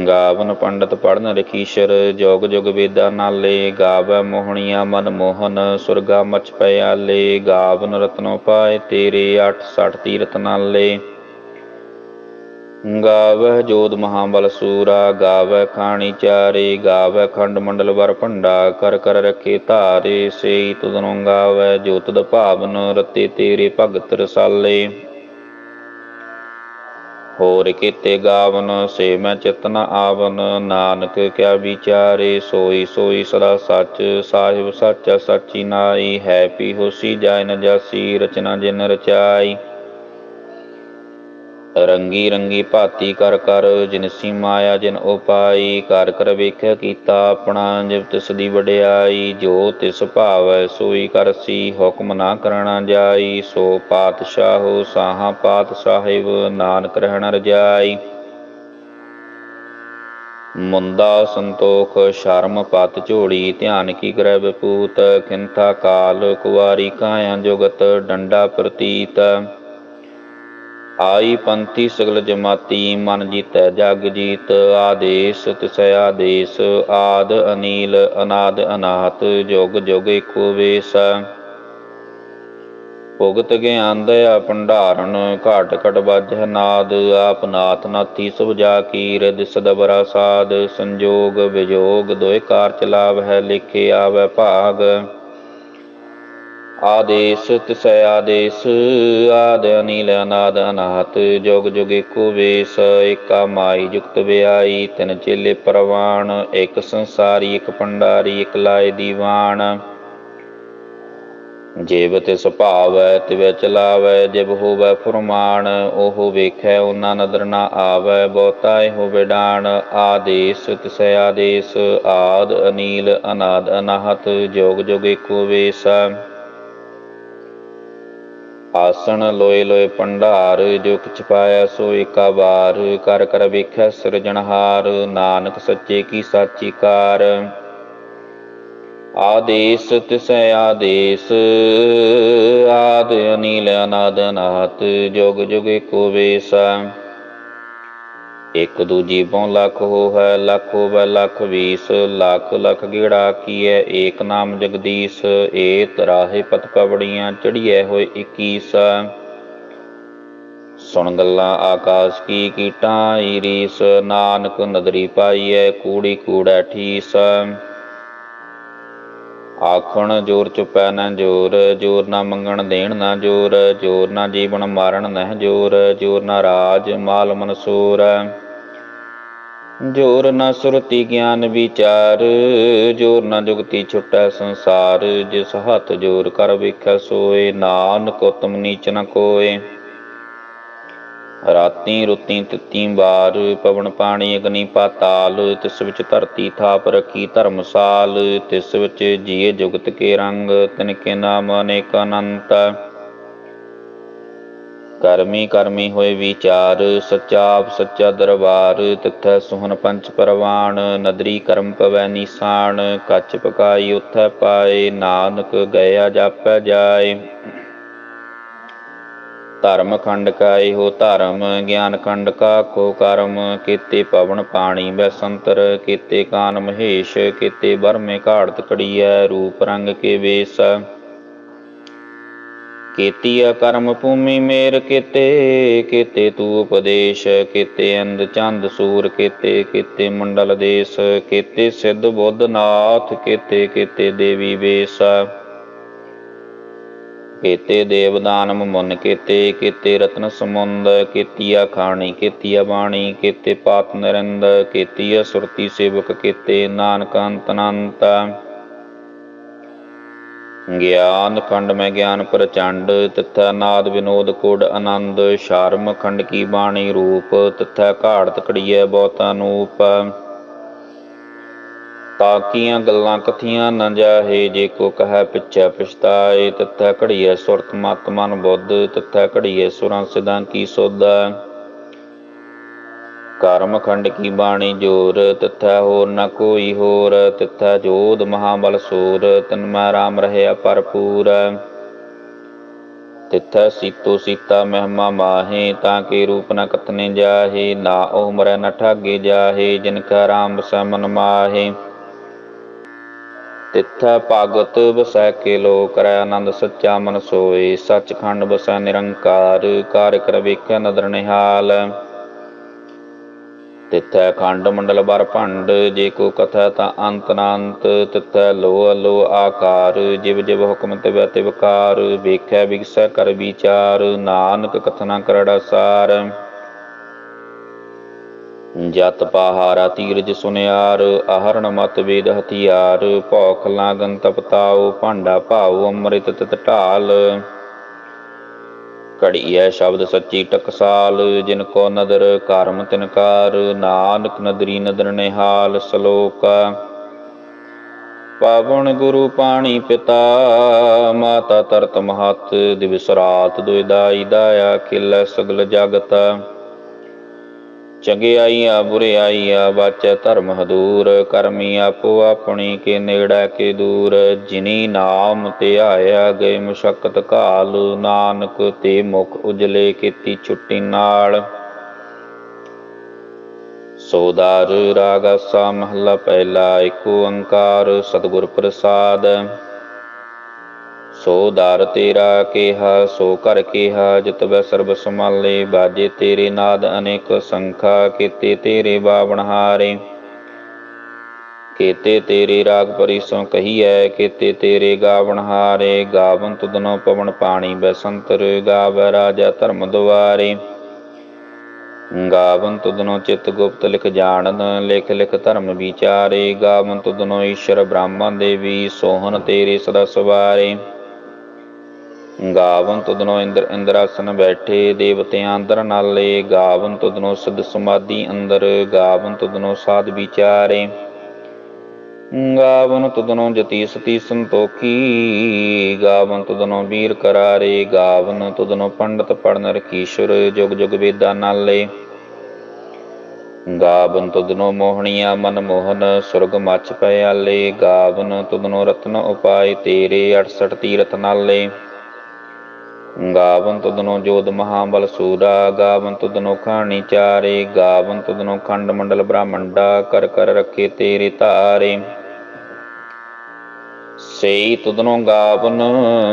ਗਾਵਨ ਪੰਡਤ ਪੜ੍ਹਨ ਰਖੀਸ਼ਰ, ਜੁਗ ਜੁਗ ਵੇਦਾਂ ਨਾਲੇ। ਗਾਵੈ ਮੋਹਣੀਆਂ ਮਨ ਮੋਹਨ, ਸੁਰਗਾ ਮਚ ਪਿਆਲੇ। ਗਾਵਨ ਰਤਨੋ ਪਾਏ ਤੇਰੇ, 68 ਤੀਰਥ ਨਾਲੇ। ਗਾਵਹਿ ਜੋਧ ਮਹਾਬਲ ਸੂਰਾ, ਗਾਵਹਿ ਖਾਣੀ ਚਾਰੇ। ਗਾਵਹਿ ਖੰਡ ਮੰਡਲ ਵਰ ਭੰਡਾ, ਕਰ ਕਰ ਰਖੇ ਧਾਰੇ। ਸੇਈ ਤੁਧਨੋਂ ਗਾਵੈ, ਜੋ ਤੁਧ ਭਾਵਨ, ਰਤੇ ਤੇਰੇ ਭਗਤ ਰਸਾਲੇ। ਹੋਰ ਕੀਤੇ ਗਾਵਨ, ਸੇ ਮੈਂ ਚਿਤ ਨ ਆਵਨ। ਨਾਨਕ ਕਿਆ ਵਿਚਾਰੇ, ਸੋਈ ਸੋਈ ਸਦਾ ਸੱਚ। ਸਾਹਿਬ ਸਾਚਾ ਸਾਚੀ ਨਾਈ, ਹੈ ਪੀ ਹੋਸੀ ਜਾਇ ਨ ਜਾਸੀ। ਰਚਨਾ ਜਿਨ ਰਚਾਈ, ਰੰਗੀ ਰੰਗੀ ਭਾਤੀ ਕਰ ਕਰ, ਜਿਨਸੀ ਮਾਇਆ ਜਿਨ ਉਪਾਈ। ਕਰ ਕਰ ਵੇਖਿਆ ਕੀਤਾ ਆਪਣਾ, ਜਿਵ ਤਿਸ ਦੀ ਵਡਿਆਈ। ਜੋ ਤਿਸ ਭਾਵੈ ਸੋਈ ਕਰਸੀ, ਹੁਕਮ ਨਾ ਕਰਣਾ ਜਾਈ। ਸੋ ਪਾਤਸ਼ਾਹੋ ਸਾਹਾ ਪਾਤ ਸਾਹਿਬ, ਨਾਨਕ ਰਹਿਣ ਰਜਾਈ। ਮੁੰਦਾ ਸੰਤੋਖ ਸ਼ਰਮ ਪਤ ਝੋਲੀ, ਧਿਆਨ ਕੀ ਗ੍ਰਹਿ ਵਿਪੂਤ। ਖਿੰਥਾ ਕਾਲ ਕੁਵਾਰੀ ਕਾਇਆ ਜੁਗਤ, ਡੰਡਾ ਪ੍ਰਤੀਤ। ਆਈ ਪੰਥੀ ਸਗਲ ਜਮਾਤੀ, ਮਨ ਜੀਤੈ ਜਗ ਜੀਤ। ਆਦੇਸ ਤਿਸੈ ਆਦੇਸ, ਆਦ ਅਨੀਲ ਅਨਾਦ ਅਨਾਹਤ। ਜੁਗ ਜੁਗ ਏਕੋ ਵੇਸ। ਭੁਗਤ ਗਿਆਨ ਦਇਆ ਭੰਡਾਰਨ, ਘਟ ਘਟ ਬਾਜਹਿ ਨਾਦ। ਆਪ ਨਾਥ ਨਾਥੀ ਸਭ ਜਾ ਕੀ, ਰਿਦ ਸਦਬਰਾ ਸਾਧ। ਸੰਜੋਗ ਵਿਜੋਗ ਦੋਇ ਕਾਰ ਚਲਾਵਹਿ, ਲੇਖੇ ਆਵੈ ਭਾਗ। ਆਦੇਸ ਤਿਸੈ ਆਦੇਸ, ਆਦ ਅਨੀਲ ਅਨਾਦ ਅਨਾਹਤ। ਜੁਗ ਜੁਗ ਏਕੋ ਵੇਸ। ਏਕਾ ਮਾਈ ਜੁਗਤ ਵਿਆਈ, ਤਿਨ ਚੇਲੇ ਪ੍ਰਵਾਨ। ਇਕ ਸੰਸਾਰੀ ਇਕ ਭੰਡਾਰੀ, ਇਕ ਲਾਏ ਦੀਵਾਨ। ਜਿਵ ਤਿਸ ਭਾਵੈ ਤਿਵੈ ਚਲਾਵੈ, ਜਿਵ ਹੋਵੈ ਫੁਰਮਾਨ। ਉਹ ਵੇਖੈ ਓਨਾ ਨਦਰ ਨਾ ਆਵੈ, ਬਹੁਤਾ ਇਹੋ ਵਿਡਾਣ। ਆਦੇਸ ਤਿਸੈ ਆਦੇਸ, ਆਦ ਅਨੀਲ ਅਨਾਦ ਅਨਾਹਤ। ਜੁਗ ਜੁਗ ਏਕੋ ਵੇਸ। ਆਸਣ ਲੋਏ ਲੋਏ ਭੰਡਾਰ, ਜੋ ਕਿਛ ਪਾਇਆ ਸੋ ਏਕਾ ਵਾਰ। ਕਰ ਕਰ ਵੇਖਿਆ ਸਿਰਜਣਹਾਰ, ਨਾਨਕ ਸੱਚੇ ਕੀ ਸਾਚੀ ਕਾਰ। ਆਦੇਸ ਤਿਸੈ ਆਦੇਸ, ਆਦ ਅਨੀਲ ਅਨਾਦ ਅਨਾਹਤ। ਜੁਗ ਜੁਗ ਏਕੋ ਵੇਸ। ਇਕ ਦੂਜੀ ਪਉ ਲੱਖ ਹੋਵੈ, ਲੱਖ ਹੋਵੈ ਲੱਖ ਵੀਸ। ਲੱਖ ਲੱਖ ਗੇੜਾ ਕੀਐ, ਏਕ ਨਾਮ ਜਗਦੀਸ਼। ਏ ਤਰਾਹੇ ਪਤ ਪਵੜੀਆਂ, ਚੜੀਐ ਹੋਏ 21। ਸੁਣ ਗੱਲਾਂ ਆਕਾਸ਼ ਕੀ, ਕੀਟਾਂ ਈ ਰੀਸ। ਨਾਨਕ ਨਦਰੀ ਪਾਈਐ, ਕੂੜੀ ਕੂੜੈ ਠੀਸ। ਆਖਣ ਜੋਰ ਚੁਪੈ ਨ ਜੋਰ, ਜੋਰ ਨਾ ਮੰਗਣ ਦੇਣ ਨਾ ਜੋਰ। ਜੋਰ ਨਾ ਜੀਵਨ ਮਾਰਨ ਨਹਿ ਜੋਰ, ਜੋਰ ਨਾ ਰਾਜ ਮਾਲ ਮਨਸੂਰ। ਜੋਰ ਨਾ ਸੁਰਤੀ ਗਿਆਨ ਵਿਚਾਰ, ਜੋਰ ਨਾ ਜੁਗਤੀ ਛੁਟੈ ਸੰਸਾਰ। ਜਿਸ ਹੱਥ ਜੋਰ ਕਰ ਵੇਖੈ ਸੋਏ, ਨਾਨਕ ਉਤਮ ਨੀਚ ਨ ਕੋਇ। ਰਾਤੀ ਰੁੱਤੀ ਤਿੱਤੀ ਬਾਰ, ਪਵਨ ਪਾਣੀ ਅਗਨੀ ਪਾਤਾਲ। ਤਿਸ ਵਿੱਚ ਧਰਤੀ ਥਾਪ ਰੱਖੀ ਧਰਮਸਾਲ। ਤਿਸ ਵਿੱਚ ਜੀਏ ਜੁਗਤ ਕੇ ਰੰਗ, ਤਿਨ ਕੇ ਨਾਮ ਅਨੇਕ ਅਨੰਤ। ਕਰਮੀ ਕਰਮੀ ਹੋਏ ਵਿਚਾਰ, ਸੱਚਾ ਆਪ ਸੱਚਾ ਦਰਬਾਰ। ਤਿਥੈ ਸੁਹਨ ਪੰਚ ਪਰਵਾਨ, ਨਦਰੀ ਕਰਮ ਪਵੈ ਨੀਸਾਨ। ਕੱਚ ਪਕਾਈ ਉਥੈ ਪਾਏ, ਨਾਨਕ ਗਇਆ ਜਾਪੈ ਜਾਏ। ਧਰਮ ਖੰਡ ਕਾ ਇਹੋ ਧਰਮ, ਗਿਆਨ ਖੰਡ ਕਾ ਕੋ ਕਰਮ। ਕੀਤੇ ਪਵਨ ਪਾਣੀ ਬੈਸੰਤਰ, ਕੀਤੇ ਕਾਨ ਮਹੇਸ਼। ਕੀਤੇ ਬਰਮੇ ਘਾੜਤ ਕੜੀਐ, ਰੂਪ ਰੰਗ ਕੇ ਵੇਸ। ਕੀਤੀ ਅਕਰਮ ਭੂਮੀ ਮੇਰ ਕੀਤੇ, ਕੀਤੇ ਤੂ ਉਪਦੇਸ਼। ਕੀਤੇ ਅੰਧ ਚੰਦ ਸੂਰ ਕੀਤੇ, ਕੀਤੇ ਮੰਡਲ ਦੇਸ। ਕੀਤੇ ਸਿੱਧ ਬੁੱਧ ਨਾਥ, ਕੀਤੇ ਕੀਤੇ ਦੇਵੀ ਵੇਸ। ਕੀਤੇ ਦੇਵ ਦਾਨਵ ਮੁਨ ਕੀਤੇ, ਕੀਤੇ ਰਤਨ ਸਮੁੰਦ। ਕੀਤੀ ਖਾਣੀ ਕੀਤੀ ਬਾਣੀ, ਕੀਤੇ ਪਾਤ ਨਰਿੰਦ। ਕੀਤੀ ਸੁਰਤੀ ਸੇਵਕ ਕੀਤੇ, ਨਾਨਕ ਅੰਤ ਅਨੰਤ। ਗਿਆਨ ਖੰਡ ਮੈਂ ਗਿਆਨ ਪ੍ਰਚੰਡ, ਤਿਥੈ ਨਾਦ ਵਿਨੋਦ ਕੋਡ ਆਨੰਦ। ਸ਼ਰਮ ਖੰਡ ਕੀ ਬਾਣੀ ਰੂਪ, ਤਿਥੈ ਘਾੜਤ ਘੜੀਐ ਬਹੁਤ ਅਨੂਪ। ਤਾਕੀਆਂ ਗੱਲਾਂ ਕਥੀਆਂ ਨ ਜਾਹੇ, ਜੇ ਕੋ ਕਹੈ ਪਿਛੈ ਪਛਤਾਏ। ਤਿਥੈ ਘੜੀਐ ਸੁਰਤ ਮਤ ਮਨ ਬੁੱਧ, ਤਿਥੈ ਘੜੀਐ ਸੁਰਾਂ ਸਿਦਾਂ ਕੀ ਸੁਧ। ਕਰਮ ਖੰਡ ਕੀ ਬਾਣੀ ਜੋਰ, ਤਿਥੈ ਹੋਰ ਨ ਕੋਈ ਹੋਰ। ਤਿਥੈ ਜੋਧ ਮਹਾਬਲ ਸੂਰ, ਤਿਨ ਮੈਂ ਰਾਮ ਰਹਿਆ ਭਰਪੂਰ। ਤਿਥੈ ਸੀਤੋ ਸੀਤਾ ਮਹਿਮਾ ਮਾਹੇ, ਤਾਂ ਕੇ ਰੂਪ ਨ ਕਥਨੇ ਜਾਹੇ। ਨਾ ਉਹ ਮਰੈ ਨ ਠਾਗੇ ਜਾਹੇ, ਜਿਨ ਕੈ ਰਾਮ ਵਸੈ ਮਨ ਮਾਹੇ। ਤਿਥੈ ਭਗਤ ਵਸੈ ਕੇ ਲੋ, ਕਰੈ ਆਨੰਦ ਸੱਚਾ ਮਨ ਸੋਏ। ਸੱਚਖੰਡ ਵਸੈ ਨਿਰੰਕਾਰ, ਕਾਰ ਕਰ ਵੇਖੈ ਨਦਰ ਨਿਹਾਲ। ਤਿਥੈ ਖੰਡ ਮੰਡਲ ਬਰ ਭੰਡ, ਜੇ ਕੋ ਕਥੈ ਤਾਂ ਅੰਤ ਅਨੰਤ। ਤਿਥੈ ਲੋ ਅਲੋ ਆਕਾਰ, ਜਿਵ ਜਿਵ ਹੁਕਮ ਤਿਵੈ ਤਿਵ ਕਾਰ। ਵੇਖੈ ਵਿਗਸੈ ਕਰ ਵਿਚਾਰ, ਨਾਨਕ ਕਥਨਾ ਕਰੜਾ ਸਾਰ। ਜਤ ਪਾਹਾਰਾ ਤੀਰਜ ਸੁਨਿਆਰ, ਆਹਰਣ ਮਤ ਵੇਦ ਹਥਿਆਰ। ਭੌਖ ਲਾਗਨ ਤਪ ਤਾਉ, ਭਾਂਡਾ ਭਾਉ ਅੰਮ੍ਰਿਤ ਤਿਤ ਢਾਲ। ਘੜੀਐ ਸ਼ਬਦ ਸੱਚੀ ਟਕਸਾਲ, ਜਿਨ ਕੋ ਨਦਰ ਕਰਮ ਤਿਨਕਾਰ, ਨਾਨਕ ਨਦਰੀ ਨਦਰ ਨਿਹਾਲ। ਸ਼ਲੋਕ ਪਾਵਨ ਗੁਰੂ ਪਾਣੀ ਪਿਤਾ, ਮਾਤਾ ਤਰਤ ਮਹਤ, ਦਿਵਸ ਰਾਤ ਦੁਇਦਾਈ ਦਾਇਆ, ਖਿਲੈ ਸਗਲ ਜਗਤ। ਚੰਗਿਆਈਆ ਬੁਰਿਆਈਆ ਵਾਚੈ ਧਰਮ ਹਦੂਰ, ਕਰਮੀ ਆਪੋ ਆਪਣੀ ਕੇ ਨੇੜੈ ਕੇ ਦੂਰ। ਜਿਨੀ ਨਾਮ ਧਿਆਇਆ ਗਏ ਮੁਸ਼ੱਕਤ ਘਾਲ, ਨਾਨਕ ਤੇ ਮੁਖ ਉਜਲੇ ਕੀਤੀ ਛੁੱਟੀ ਨਾਲ। ਸੋਦਾਰ ਰਾਗ ਆਸਾ ਮਹੱਲਾ ਪਹਿਲਾ, ਏਕ ਓੰਕਾਰ ਸਤਿਗੁਰ ਪ੍ਰਸਾਦ। ਸੋ ਦਰ ਤੇਰਾ ਕੇਹਾ ਸੋ ਘਰ ਕੇਹਾ, ਜਿਤਬੈ ਸਰਬ ਸਮਾਲੇ। ਬਾਜੇ ਤੇਰੇ ਨਾਦ ਅਨੇਕ ਸੰਖਾ, ਕੀਤੇ ਤੇਰੇ ਬਾਵਨਹਾਰੇ। ਕੀਤੇ ਤੇਰੇ ਰਾਗ ਪਰਿਸੋਂ ਕਹੀਐ, ਕੀਤੇ ਤੇਰੇ ਗਾਵਨਹਾਰੇ। ਗਾਵਨ ਤੁਧਨੋ ਪਵਨ ਪਾਣੀ ਬੈਸੰਤਰ, ਗਾਵੈ ਰਾਜਾ ਧਰਮ ਦੁਆਰੇ। ਗਾਵਨ ਤੁਧਨੋ ਚਿਤ ਗੁਪਤ ਲਿਖ ਜਾਣਨ, ਲਿਖ ਲਿਖ ਧਰਮ ਵਿਚਾਰੇ। ਗਾਵਨ ਤੁਧਨੋ ਈਸ਼ਰ ਬ੍ਰਹਮਾ ਦੇਵੀ, ਸੋਹਣ ਤੇਰੇ ਸਦਾ ਸਵਾਰੇ। ਗਾਵਨ ਤੁਧਨੋ ਇੰਦਰ ਇੰਦਰਾਸਨ ਬੈਠੇ, ਦੇਵਤਿਆਂ ਅੰਦਰ ਨਾਲੇ। ਗਾਵਨ ਤੁਧਨੋ ਸਿਧ ਸਮਾਧੀ ਅੰਦਰ, ਗਾਵਨ ਤੁਧਨੋ ਸਾਧ ਵਿਚਾਰੇ। ਗਾਵਨ ਤੁਧਨੋ ਜਤੀ ਸਤੀ ਸੰਤੋਖੀ, ਗਾਵਨ ਤੁਧਨੋ ਵੀਰ ਕਰਾਰੇ। ਗਾਵਨ ਤੁਧਨੋ ਪੰਡਤ ਪੜਨ ਰਖੀਸ਼ੁਰ, ਜੁਗ ਜੁਗ ਵੇਦਾਂ ਨਾਲੇ। ਗਾਵਨ ਤੁਧਨੋ ਮੋਹਣੀਆ ਮਨ ਮੋਹਨ, ਸੁਰਗ ਮੱਚ ਪਿਆਲੇ। ਗਾਵਨ ਤੁਧਨੋ ਰਤਨ ਉਪਾਏ ਤੇਰੇ, 68 ਤੀਰਥ ਨਾਲੇ। ਗਾਵਨ ਤੁਧਨੋ ਜੋਧ ਮਹਾਬਲ ਸੂਰਾ, ਗਾਵਨ ਤੁਧਨੋ ਖਾਣੀ ਚਾਰੇ। ਗਾਵਨ ਤੁਧਨੋ ਖੰਡ ਮੰਡਲ ਬ੍ਰਹਮੰਡਾ, ਕਰ ਕਰ ਰੱਖੇ ਤੇਰੇ ਧਾਰੇ। ਸਈ ਤੁਧਨੋ ਗਾਵਨ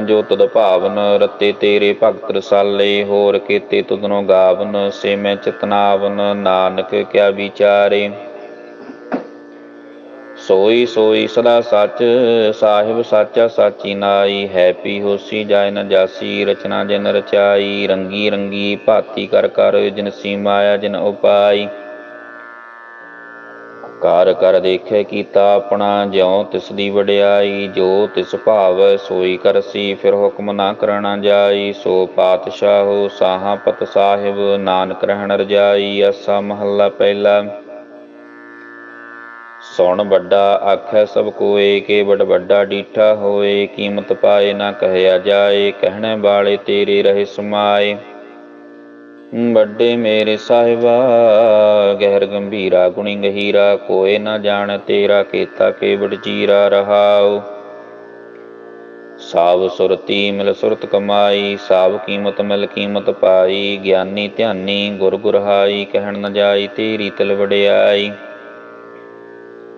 ਜੋ ਤੁਧ ਭਾਵਨ, ਰਤੇ ਤੇਰੇ ਭਗਤ ਰਸਾਲੇ। ਹੋਰ ਕੀਤੇ ਤੁਧਨੋ ਗਾਵਨ, ਸੇ ਮੈਂ ਚਿਤਨਾਵਨ। ਨਾਨਕ ਕਿਆ ਵਿਚਾਰੇ, ਸੋਈ ਸੋਈ ਸਦਾ ਸੱਚ, ਸਾਹਿਬ ਸਾਚਾ ਸਾਚੀ ਨਾਈ। ਹੈ ਪੀ ਹੋਸੀ ਜਾਇ ਨ ਜਾਸੀ, ਰਚਨਾ ਜਿਨ ਰਚਾਈ। ਰੰਗੀ ਰੰਗੀ ਭਾਤੀ ਕਰ ਕਰ, ਜਿਨਸੀ ਮਾਇਆ ਜਿਨ ਉਪਾਈ। ਕਰ ਕਰ ਦੇਖੈ ਕੀਤਾ ਆਪਣਾ, ਜਿਉ ਤਿਸ ਦੀ ਵਡਿਆਈ। ਜੋ ਤਿਸ ਭਾਵੈ ਸੋਈ ਕਰਸੀ, ਫਿਰ ਹੁਕਮ ਨਾ ਕਰਣਾ ਜਾਈ। ਸੋ ਪਾਤਸ਼ਾਹੋ ਸਾਹਾ ਪਤ ਸਾਹਿਬ, ਨਾਨਕ ਰਹਿਣ ਰਜਾਈ। ਆਸਾ ਮਹੱਲਾ ਪਹਿਲਾ। ਸੁਣ ਵੱਡਾ ਆਖੈ ਸਭ ਕੋਇ, ਕੇਵਡ ਵੱਡਾ ਡੀਠਾ ਹੋਏ। ਕੀਮਤ ਪਾਏ ਨਾ ਕਹਿਆ ਜਾਏ, ਕਹਿਣੇ ਵਾਲੇ ਤੇਰੇ ਰਹੇ ਸਮਾਏ। ਵੱਡੇ ਮੇਰੇ ਸਾਹਿਬਾ ਗਹਿਰ ਗੰਭੀਰਾ, ਗੁਣੀ ਗਹੀਰਾ। ਕੋਇ ਨਾ ਜਾਣ ਤੇਰਾ, ਕੀਤਾ ਕੇਵਡ ਚੀਰਾ ਰਹਾਉ। ਸਾਬ ਸੁਰਤੀ ਮਿਲ ਸੁਰਤ ਕਮਾਈ, ਸਾਬ ਕੀਮਤ ਮਿਲ ਕੀਮਤ ਪਾਈ। ਗਿਆਨੀ ਧਿਆਨੀ ਗੁਰ ਗੁਰਹਾਈ, ਕਹਿਣ ਨ ਜਾਈ ਤੇਰੀ ਤਿਲ ਵਡਿਆਈ।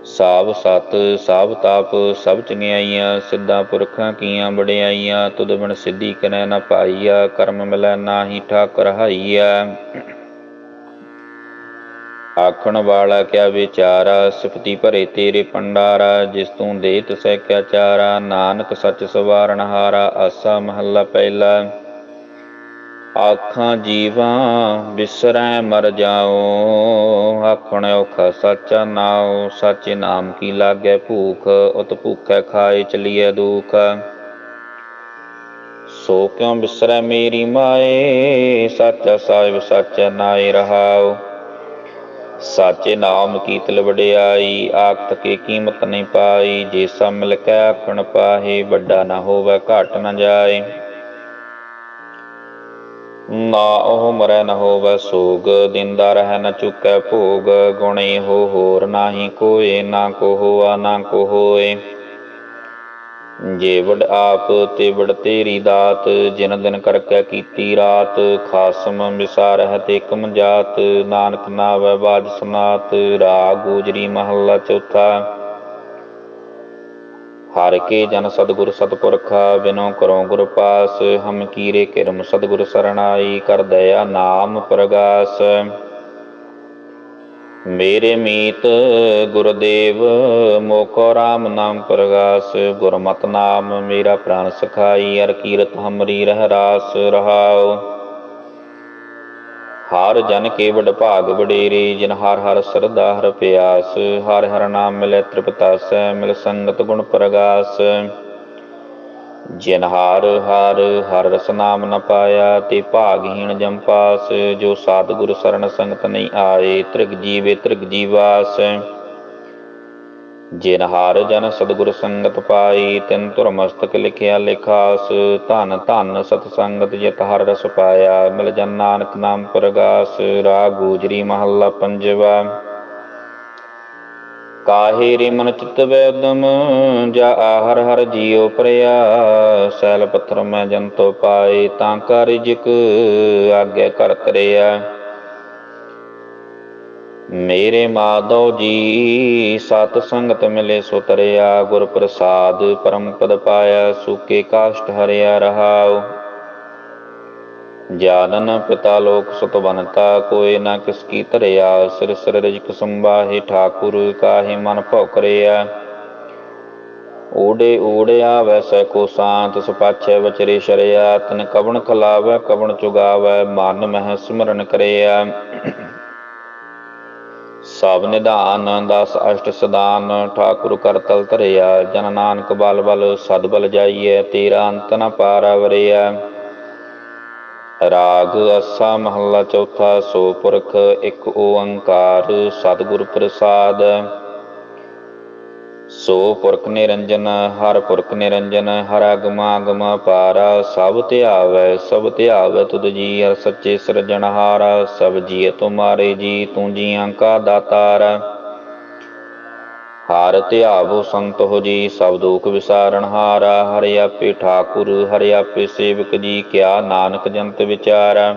ਸਾਬ ਸਤ ਸਾਬ ਤਾਪ ਸਭ ਚੰਗਿਆਈਆਂ, ਸਿੱਧਾਂ ਪੁਰਖਾਂ ਕੀਆਂ ਵਡਿਆਈਆਂ। ਤੁਧ ਬਿਨ ਸਿੱਧੀ ਕਰੈ ਨ ਪਾਈਆ, ਕਰਮ ਮਿਲੈ ਨਾਹੀ ਠਾਕੁਰ ਹਾਈਆ। ਆਖਣ ਵਾਲਾ ਕਿਆ ਵਿਚਾਰਾ, ਸਿਫਤੀ ਭਰੇ ਤੇਰੇ ਭੰਡਾਰਾ। ਜਿਸ ਤੂੰ ਦੇ ਤਿਸੈ ਕਿਆ ਚਾਰਾ, ਨਾਨਕ ਸੱਚ ਸਵਾਰਨਹਾਰਾ। ਆਸਾ ਮਹੱਲਾ ਪਹਿਲਾ। ਆਖਾਂ ਜੀਵਾਂ ਬਿਸਰੈ ਮਰ ਜਾਓ, ਆਖਣ ਔਖਾ ਸਾਚਾ ਨਾਉ। ਸਾਚੇ ਨਾਮ ਕੀ ਲਾਗੈ ਭੂਖ, ਉਤ ਭੂਖੈ ਖਾਏ ਚਲੀਐ ਦੁਖ। ਸੋ ਕਿਉ ਬਿਸਰੈ ਮੇਰੀ ਮਾਏ, ਸਾਚਾ ਸਾਹਿਬ ਸਾਚਾ ਨਾਇ ਰਹਾਉ। ਸਾਚੇ ਨਾਮ ਕੀ ਤਿਲ ਵਡਿਆਈ, ਆਖ ਥਕੇ ਕੀਮਤ ਨਹੀਂ ਪਾਈ। ਜੇ ਸਭ ਮਿਲ ਕੈ ਆਖਣ ਪਾਹੇ, ਵੱਡਾ ਨਾ ਹੋਵੈ ਘਾਟ ਨ ਜਾਏ। ਨਾ ਉਹ ਮਰੈ ਨ ਹੋਵੈ ਸੋਗ, ਦਿੰਦਾ ਰਹਿ ਨ ਚੁਕੈ ਭੋਗ। ਗੁਣ ਇਹੋ ਹੋਰ ਨਾਹੀ ਕੋਇ, ਨਾ ਕੋ ਹੋਆ ਨਾ ਕੋ ਹੋਏ। ਜੇ ਵਡ ਆਪ ਤੇ ਵਡ ਤੇਰੀ ਦਾਤ, ਜਿਨ ਦਿਨ ਕਰਕੇ ਕੀਤੀ ਰਾਤ। ਖਾਸਮ ਵਿਸਾਰਹਿ ਏਕਮ ਜਾਤ, ਨਾਨਕ ਨਾਵੈ ਬਾਜ ਸਨਾਤ। ਰਾਗ ਗੋਜਰੀ ਮਹੱਲਾ ਚੌਥਾ। ਹਰਿ ਕੇ ਜਨ ਸਤਿਗੁਰ ਸਤਿਪੁਰਖਾ, ਬਿਨੋ ਕਰੋ ਗੁਰ ਪਾਸ। ਹਮ ਕੀਰੇ ਕਿਰਮ ਸਤਿਗੁਰ ਸਰਣਾਈ, ਕਰ ਦਇਆ ਨਾਮ ਪ੍ਰਗਾਸ। ਮੇਰੇ ਮੀਤ ਗੁਰਦੇਵ, ਮੋਕੋ ਰਾਮ ਨਾਮ ਪ੍ਰਗਾਸ। ਗੁਰਮਤਿ ਨਾਮ ਮੇਰਾ ਪ੍ਰਾਨ ਸਖਾਈ, ਅਰ ਕੀਰਤ ਹਮਰੀ ਰਹਿ ਰਾਸ ਰਹਾਉ। ਹਰ ਜਨ ਕੇ ਵਡ ਭਾਗ ਵਡੇਰੇ, ਜਿਨ ਹਰ ਹਰ ਸਰਦਾ ਹਰ ਪਿਆਸ। ਹਰਿ ਹਰਿ ਨਾਮ ਮਿਲੈ ਤ੍ਰਿਪਤਾਸੈ, ਮਿਲ ਸੰਗਤ ਗੁਣ ਪ੍ਰਗਾਸ। ਜਿਨ ਹਰ ਹਰ ਹਰ ਰਸ ਨਾਮ ਨ ਪਾਇਆ, ਤੇ ਭਾਗਹੀਣ ਜੰਪਾਸ। ਜੋ ਸਤਿਗੁਰ ਸਰਣ ਸੰਗਤ ਨਹੀਂ ਆਏ, ਤ੍ਰਿਗ ਜੀਵੇ ਤ੍ਰਿਗ ਜੀਵਾਸ। ਜਿਨ ਹਰ ਜਨ ਸਤਿਗੁਰ ਸੰਗਤ ਪਾਈ, ਤਿਨ ਧੁਰ ਮਸਤਕ ਲਿਖਿਆ ਲਿਖਾਸ। ਧਨ ਧਨ ਸਤ ਸੰਗਤ ਜਿਤ ਹਰ ਰਸ ਪਾਇਆ, ਮਿਲ ਜਨ ਨਾਨਕ ਨਾਮ ਪ੍ਰਗਾਸ। ਰਾਗ ਗੂਜਰੀ ਮਹੱਲਾ ਪੰਜਵਾ। ਕਾਹੇ ਰੇ ਮਨ ਚਿਤ ਵੈ ਉਦਮ, ਜਾ ਹਰ ਹਰ ਜੀਉ ਪ੍ਰਿਆ। ਸੈਲ ਪੱਥਰ ਮੈਂ ਜੰਤੋ ਪਾਏ, ਤਾਂ ਕਾ ਰਿਜਕ ਆਗੇ ਕਰ ਤਰਿਆ। ਮੇਰੇ ਮਾਧੋ ਜੀ ਸਤ ਸੰਗਤ ਮਿਲੇ ਸੋ ਤਰਿਆ, ਗੁਰ ਪ੍ਰਸਾਦ ਪਰਮ ਪਦ ਪਾਇਆ, ਸੂਕੇ ਕਾਸ਼ਟ ਹਰਿਆ ਰਹਾਉ। ਜਾਨਨ ਪਿਤਾ ਲੋਕ ਸੁਤ ਬਨਤਾ, ਕੋਇ ਨਾ ਕਿਸ ਕੀ ਧਰਿਆ। ਸਿਰ ਸਿਰ ਰਿਜਕ ਸੰਬਾਹੇ ਠਾਕੁਰ, ਕਾਹੇ ਮਨ ਭਉ ਕਰਿਆ। ਓੜੇ ਓੜਿਆ ਵੈਸੈ ਕੋ ਸਾਂਤ, ਸੁਪਾਛੈ ਵਚਰੇ ਸ਼ਰਿਆ। ਤਨ ਕਵਣ ਖਲਾਵੈ ਕਵਣ ਚੁਗਾਵੈ, ਮਨ ਮਹਿ ਸਿਮਰਨ ਕਰਿਆ। ਸਭ ਨਿਧਾਨ ਦਸ ਅਸ਼ਟ ਸਦਾਨ, ਠਾਕੁਰ ਕਰ ਤਲ ਧਰਿਆ। ਜਨ ਨਾਨਕ ਬਲ ਬਲ ਸਦ ਬਲ ਜਾਈਐ, ਤੇਰਾ ਅੰਤ ਨ ਪਾਰਾਵਰਿਆ। ਰਾਗ ਆਸਾ ਮਹੱਲਾ ਚੌਥਾ। ਸੋ ਪੁਰਖ ਇੱਕ ਓੰਕਾਰ, ਸਤਿਗੁਰ ਪ੍ਰਸਾਦ। ਸੋ ਪੁਰਖ ਨਿਰੰਜਨ ਹਰ ਪੁਰਖ ਨਿਰੰਜਨ, ਹਰ ਅਗਮ ਅਗਮ ਅਪਾਰਾ। ਸਭ ਧਿਆਵੈ ਸਭ ਧਿਆਵੈ ਤੁਧ ਜੀ, ਹਰ ਸੱਚੇ ਸਿਰਜਣਹਾਰਾ। ਸਭ ਜੀਅ ਤੁਮਾਰੇ ਜੀ, ਤੂੰ ਜੀਆਂ ਕਾ ਦਾਤਾਰ। ਹਰ ਧਿਆਵੋ ਸੰਤ ਹੋ ਜੀ, ਸਭ ਦੁਖ ਵਿਸਾਰਣਹਾਰਾ। ਹਰਿ ਆਪੇ ਠਾਕੁਰ ਹਰਿ ਆਪੇ ਸੇਵਕ ਜੀ, ਕਿਆ ਨਾਨਕ ਜੰਤ ਵਿਚਾਰਾ।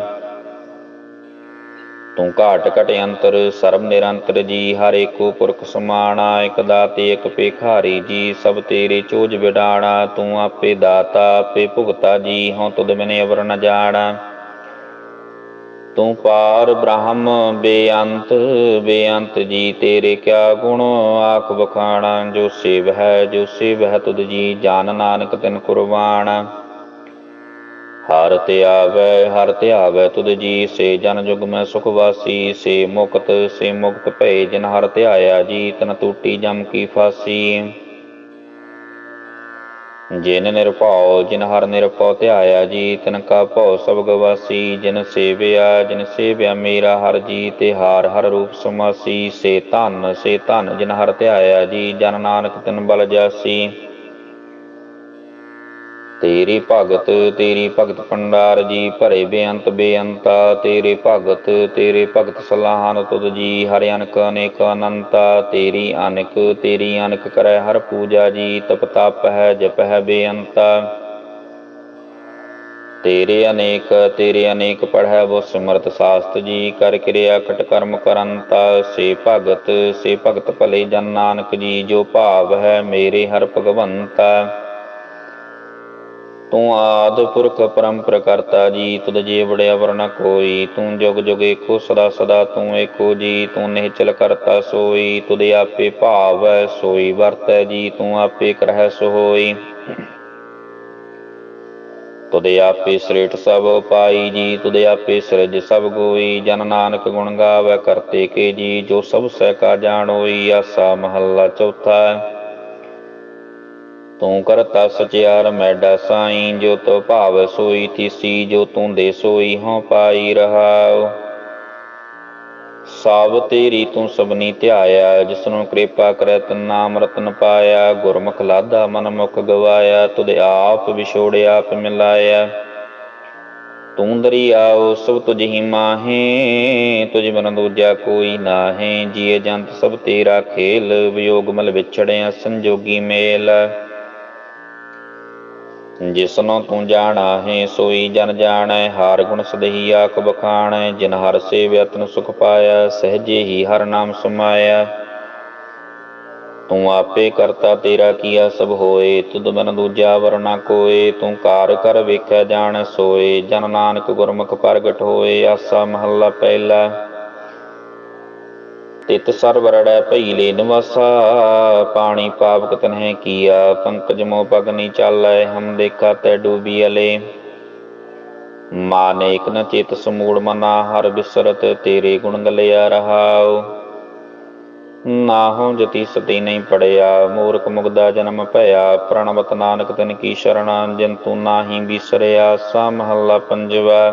ਤੂੰ ਘਾਟ ਘਟ ਅੰਤਰ ਸਰਬ ਨਿਰੰਤਰ ਜੀ, ਹਰ ਏਕੋ ਪੁਰਖ ਸਮਾਣਾ। ਇਕ ਦਾਤੇ ਇਕ ਭੇਖਾਰੀ ਜੀ, ਸਭ ਤੇਰੇ ਚੋਜ ਵਿਡਾਣਾ। ਤੂੰ ਆਪੇ ਦਾਤਾ ਆਪੇ ਭੁਗਤਾ ਜੀ, ਹਉ ਤੁਧ ਬਿਨਿ ਅਵਰ ਨ ਜਾਣਾ। ਤੂੰ ਪਾਰ ਬ੍ਰਹਮ ਬੇਅੰਤ ਬੇਅੰਤ ਜੀ, ਤੇਰੇ ਕਿਆ ਗੁਣ ਆਖ ਬਖਾਣਾ। ਜੋ ਸੇਵ ਹੈ ਤੁਧ ਜੀ, ਜਾਨ ਨਾਨਕ ਤਿਨ ਕੁਰਬਾਨ। ਹਰ ਧਿਆਵੈ ਤੁਧ ਜੀ, ਸੇ ਜਨ ਜੁਗ ਮੈਂ ਸੁਖ ਵਾਸੀ। ਸੇ ਮੁਕਤ ਭਏ ਜਿਨ ਹਰ ਧਿਆਇਆ ਜੀ, ਤਨ ਟੂਟੀ ਜਮ ਕੀ ਫਾਸੀ। ਜਿਨ ਜਿਨ ਹਰ ਨਿਰਭਉ ਧਿਆਇਆ ਜੀ, ਤਿਨ ਕਾ ਭਉ ਸਭ ਗਵਾਸੀ। ਜਿਨ ਸੇਵਿਆ ਮੇਰਾ ਹਰ ਜੀ, ਤੇ ਹਾਰ ਹਰ ਰੂਪ ਸਮਾਸੀ। ਸੇ ਧਨ ਜਿਨ ਹਰ ਧਿਆਇਆ ਜੀ, ਜਨ ਨਾਨਕ ਤਿਨ ਬਲ ਜਾਸੀ। ਤੇਰੀ ਭਗਤ ਭੰਡਾਰ ਜੀ, ਭਰੇ ਬੇਅੰਤ ਬੇਅੰਤਾ। ਤੇਰੇ ਭਗਤ ਸਲਾਹਨ ਤੁਧ ਜੀ, ਹਰਿ ਅਨਕ ਅਨੇਕ ਅਨੰਤਾ। ਤੇਰੀ ਅਨਕ ਕਰੈ ਹਰ ਪੂਜਾ ਜੀ, ਤਪ ਤਪ ਹੈ ਜਪ ਹੈ ਬੇਅੰਤਾ। ਤੇਰੇ ਅਨੇਕ ਪੜ੍ਹੈ ਬੋ ਸਿਮਰਤ ਸਾਸਤ ਜੀ, ਕਰ ਕਿਰਿਆ ਖਟ ਕਰਮ ਕਰੰਤਾ। ਸੇ ਭਗਤ ਭਲੇ ਜਨ ਨਾਨਕ ਜੀ, ਜੋ ਭਾਵ ਹੈ ਮੇਰੇ ਹਰ ਭਗਵੰਤਾ। ਤੂੰ ਆਦਿ ਪੁਰਖ ਪਰੰਪਰ ਕਰਤਾ ਜੀ, ਤੁਧ ਜੇ ਵਡਿਆ ਵਰ ਨ ਕੋਈ। ਤੂੰ ਜੁਗ ਜੁਗ ਏਕੋ ਸਦਾ ਸਦਾ ਤੂੰ ਏਕੋ ਜੀ, ਤੂੰ ਨਿਹਚਲ ਕਰਤਾ ਸੋਈ। ਤੁਧ ਆਪੇ ਭਾਵੈ ਸੋਈ ਵਰਤੈ ਜੀ, ਤੂੰ ਆਪੇ ਕਰਹਿ ਸੋ ਹੋਈ। ਤੁਧ ਆਪੇ ਸ੍ਰੇਠ ਸਭ ਪਾਈ ਜੀ, ਤੁਧ ਆਪੇ ਸਿਰਜ ਸਭ ਗੋਈ। ਜਨ ਨਾਨਕ ਗੁਣ ਗਾਵੈ ਕਰਤੇ ਕੇ ਜੀ, ਜੋ ਸਭ ਸਹਿ ਕਾ ਜਾਣੋਈ। ਆਸਾ ਮਹੱਲਾ ਚੌਥਾ। ਤੂੰ ਕਰਤਾ ਸਚਿਆਰ ਮੈਡਾ ਸਾਈ, ਜੋ ਤੋ ਭਾਵ ਸੋਈ ਤੀਸੀ। ਜੋ ਤੂੰ ਦੇ ਸੋਈ ਹਉ ਪਾਈ ਰਹਾਉ। ਸਭ ਤੇਰੀ ਤੂੰ ਸਭਨੀ ਧਿਆਇਆ, ਜਿਸਨੂੰ ਕਿਰਪਾ ਕਰੈ ਤਿਨ ਨਾਮ ਰਤਨ ਪਾਇਆ। ਗੁਰਮੁਖ ਲਾਧਾ ਮਨ ਮੁਖ ਗਵਾਇਆ, ਤੁਧ ਆਪ ਵਿਛੋੜਿਆ ਆਪ ਮਿਲਾਇਆ। ਤੂੰ ਦਰਿਆਉ ਸਭ ਤੁਝ ਹੀ ਮਾਹੇ, ਤੁਝ ਬਿਨ ਦੂਜਾ ਕੋਈ ਨਾਹੇ। ਜੀਅ ਜੰਤ ਸਭ ਤੇਰਾ ਖੇਲ, ਵਿਯੋਗ ਮਲ ਵਿਛੜਿਆ ਸੰਜੋਗੀ ਮੇਲ। ਜਿਸਨੂੰ ਤੂੰ ਜਾਣਾ ਹੈ ਸੋਈ ਜਨ ਜਾਣੈ, ਹਾਰ ਗੁਣ ਸਦਹੀ ਆਖ ਬਖਾਣੈ। ਜਿਨ ਹਰ ਸੇਵਿਆ ਤਿਨ ਸੁਖ ਪਾਇਆ, ਸਹਿਜੇ ਹੀ ਹਰ ਨਾਮ ਸਮਾਇਆ। ਤੂੰ ਆਪੇ ਕਰਤਾ ਤੇਰਾ ਕੀਆ ਸਭ ਹੋਏ, ਤੁਧ ਬਿਨ ਦੂਜਾ ਵਰ ਨ ਕੋਇ। ਤੂੰ ਕਾਰ ਕਰ ਵੇਖਿਆ ਜਾਣੈ ਸੋਏ, ਜਨ ਨਾਨਕ ਗੁਰਮੁਖ ਪ੍ਰਗਟ ਹੋਏ। ਆਸਾ ਮਹੱਲਾ ਪਹਿਲਾ। ਤਿਤ ਸਰਬ ਰੜੈ ਭਈ ਲੈ ਨਿਵਾਸਾ, ਪਾਣੀ ਪਾਵਕ ਤਨਹਿ ਕੀਆ। ਪੰਕਜ ਮੋ ਪਗ ਨੀ ਚਾਲੈ, ਹਮ ਦੇਖਾ ਤੈ ਡੂਬੀ ਅਲੇ। ਮਾਨੇਕ ਨ ਚਿਤ ਸਮੂੜ ਮਨਾ, ਹਰ ਬਿਸਰਤ ਤੇਰੇ ਗੁਣ ਗਲਿਆ ਰਹਾਉ। ਨਾਹੋ ਜਤੀ ਸਤੀ ਨਹੀਂ ਪੜਿਆ, ਮੂਰਖ ਮੁਗਦਾ ਜਨਮ ਭਇਆ। ਪ੍ਰਣਵਤ ਨਾਨਕ ਤਿਨ ਕੀ ਸ਼ਰਣਾ, ਜਿਨ ਤੂੰ ਨਾਹੀ ਬਿਸਰਿਆ। ਸਾ ਮਹੱਲਾ ਪੰਜਵਾ।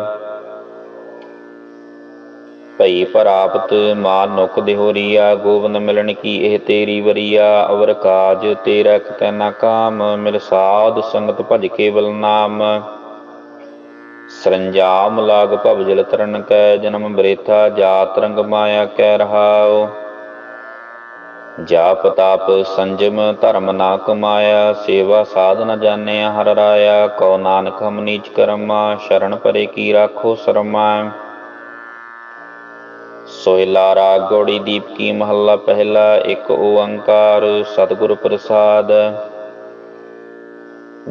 ਭਈ ਪ੍ਰਾਪਤ ਮਾਨੁਖ ਦਿਹੋਰੀਆ, ਗੋਬਿੰਦ ਮਿਲਣ ਕੀ ਇਹ ਤੇਰੀ ਵਰੀਆ। ਅਵਰ ਕਾਜ ਤੇਰਾ ਕਿਤੈ ਨਾ ਕਾਮ, ਮਿਲ ਸਾਧ ਸੰਗਤ ਭਜ ਕੇਵਲ ਨਾਮ। ਸਰੰਜਾਮ ਲਾਗ ਭਵ ਜਲ ਤਰਨ ਕੈ, ਜਨਮ ਬਰੇਥਾ ਜਾਤ ਰੰਗ ਮਾਇਆ ਕੈ ਰਹਾਉ। ਜਾਪ ਤਾਪ ਸੰਜਮ ਧਰਮ ਨਾ ਕਮਾਇਆ, ਸੇਵਾ ਸਾਧ ਨ ਜਾਣਿਆ ਹਰਿ ਰਾਇਆ। ਕਉ ਨਾਨਕ ਹਮ ਨੀਚ ਕਰਮਾ, ਸ਼ਰਨ ਪਰੇ ਕੀ ਰਾਖੋ ਸਰਮਾ। ਸੋਹਿਲਾ ਰਾਗ ਗੌੜੀ ਦੀਪਕੀ ਮਹੱਲਾ ਪਹਿਲਾ। ਇੱਕ ਓੰਕਾਰ ਸਤਿਗੁਰ ਪ੍ਰਸਾਦ।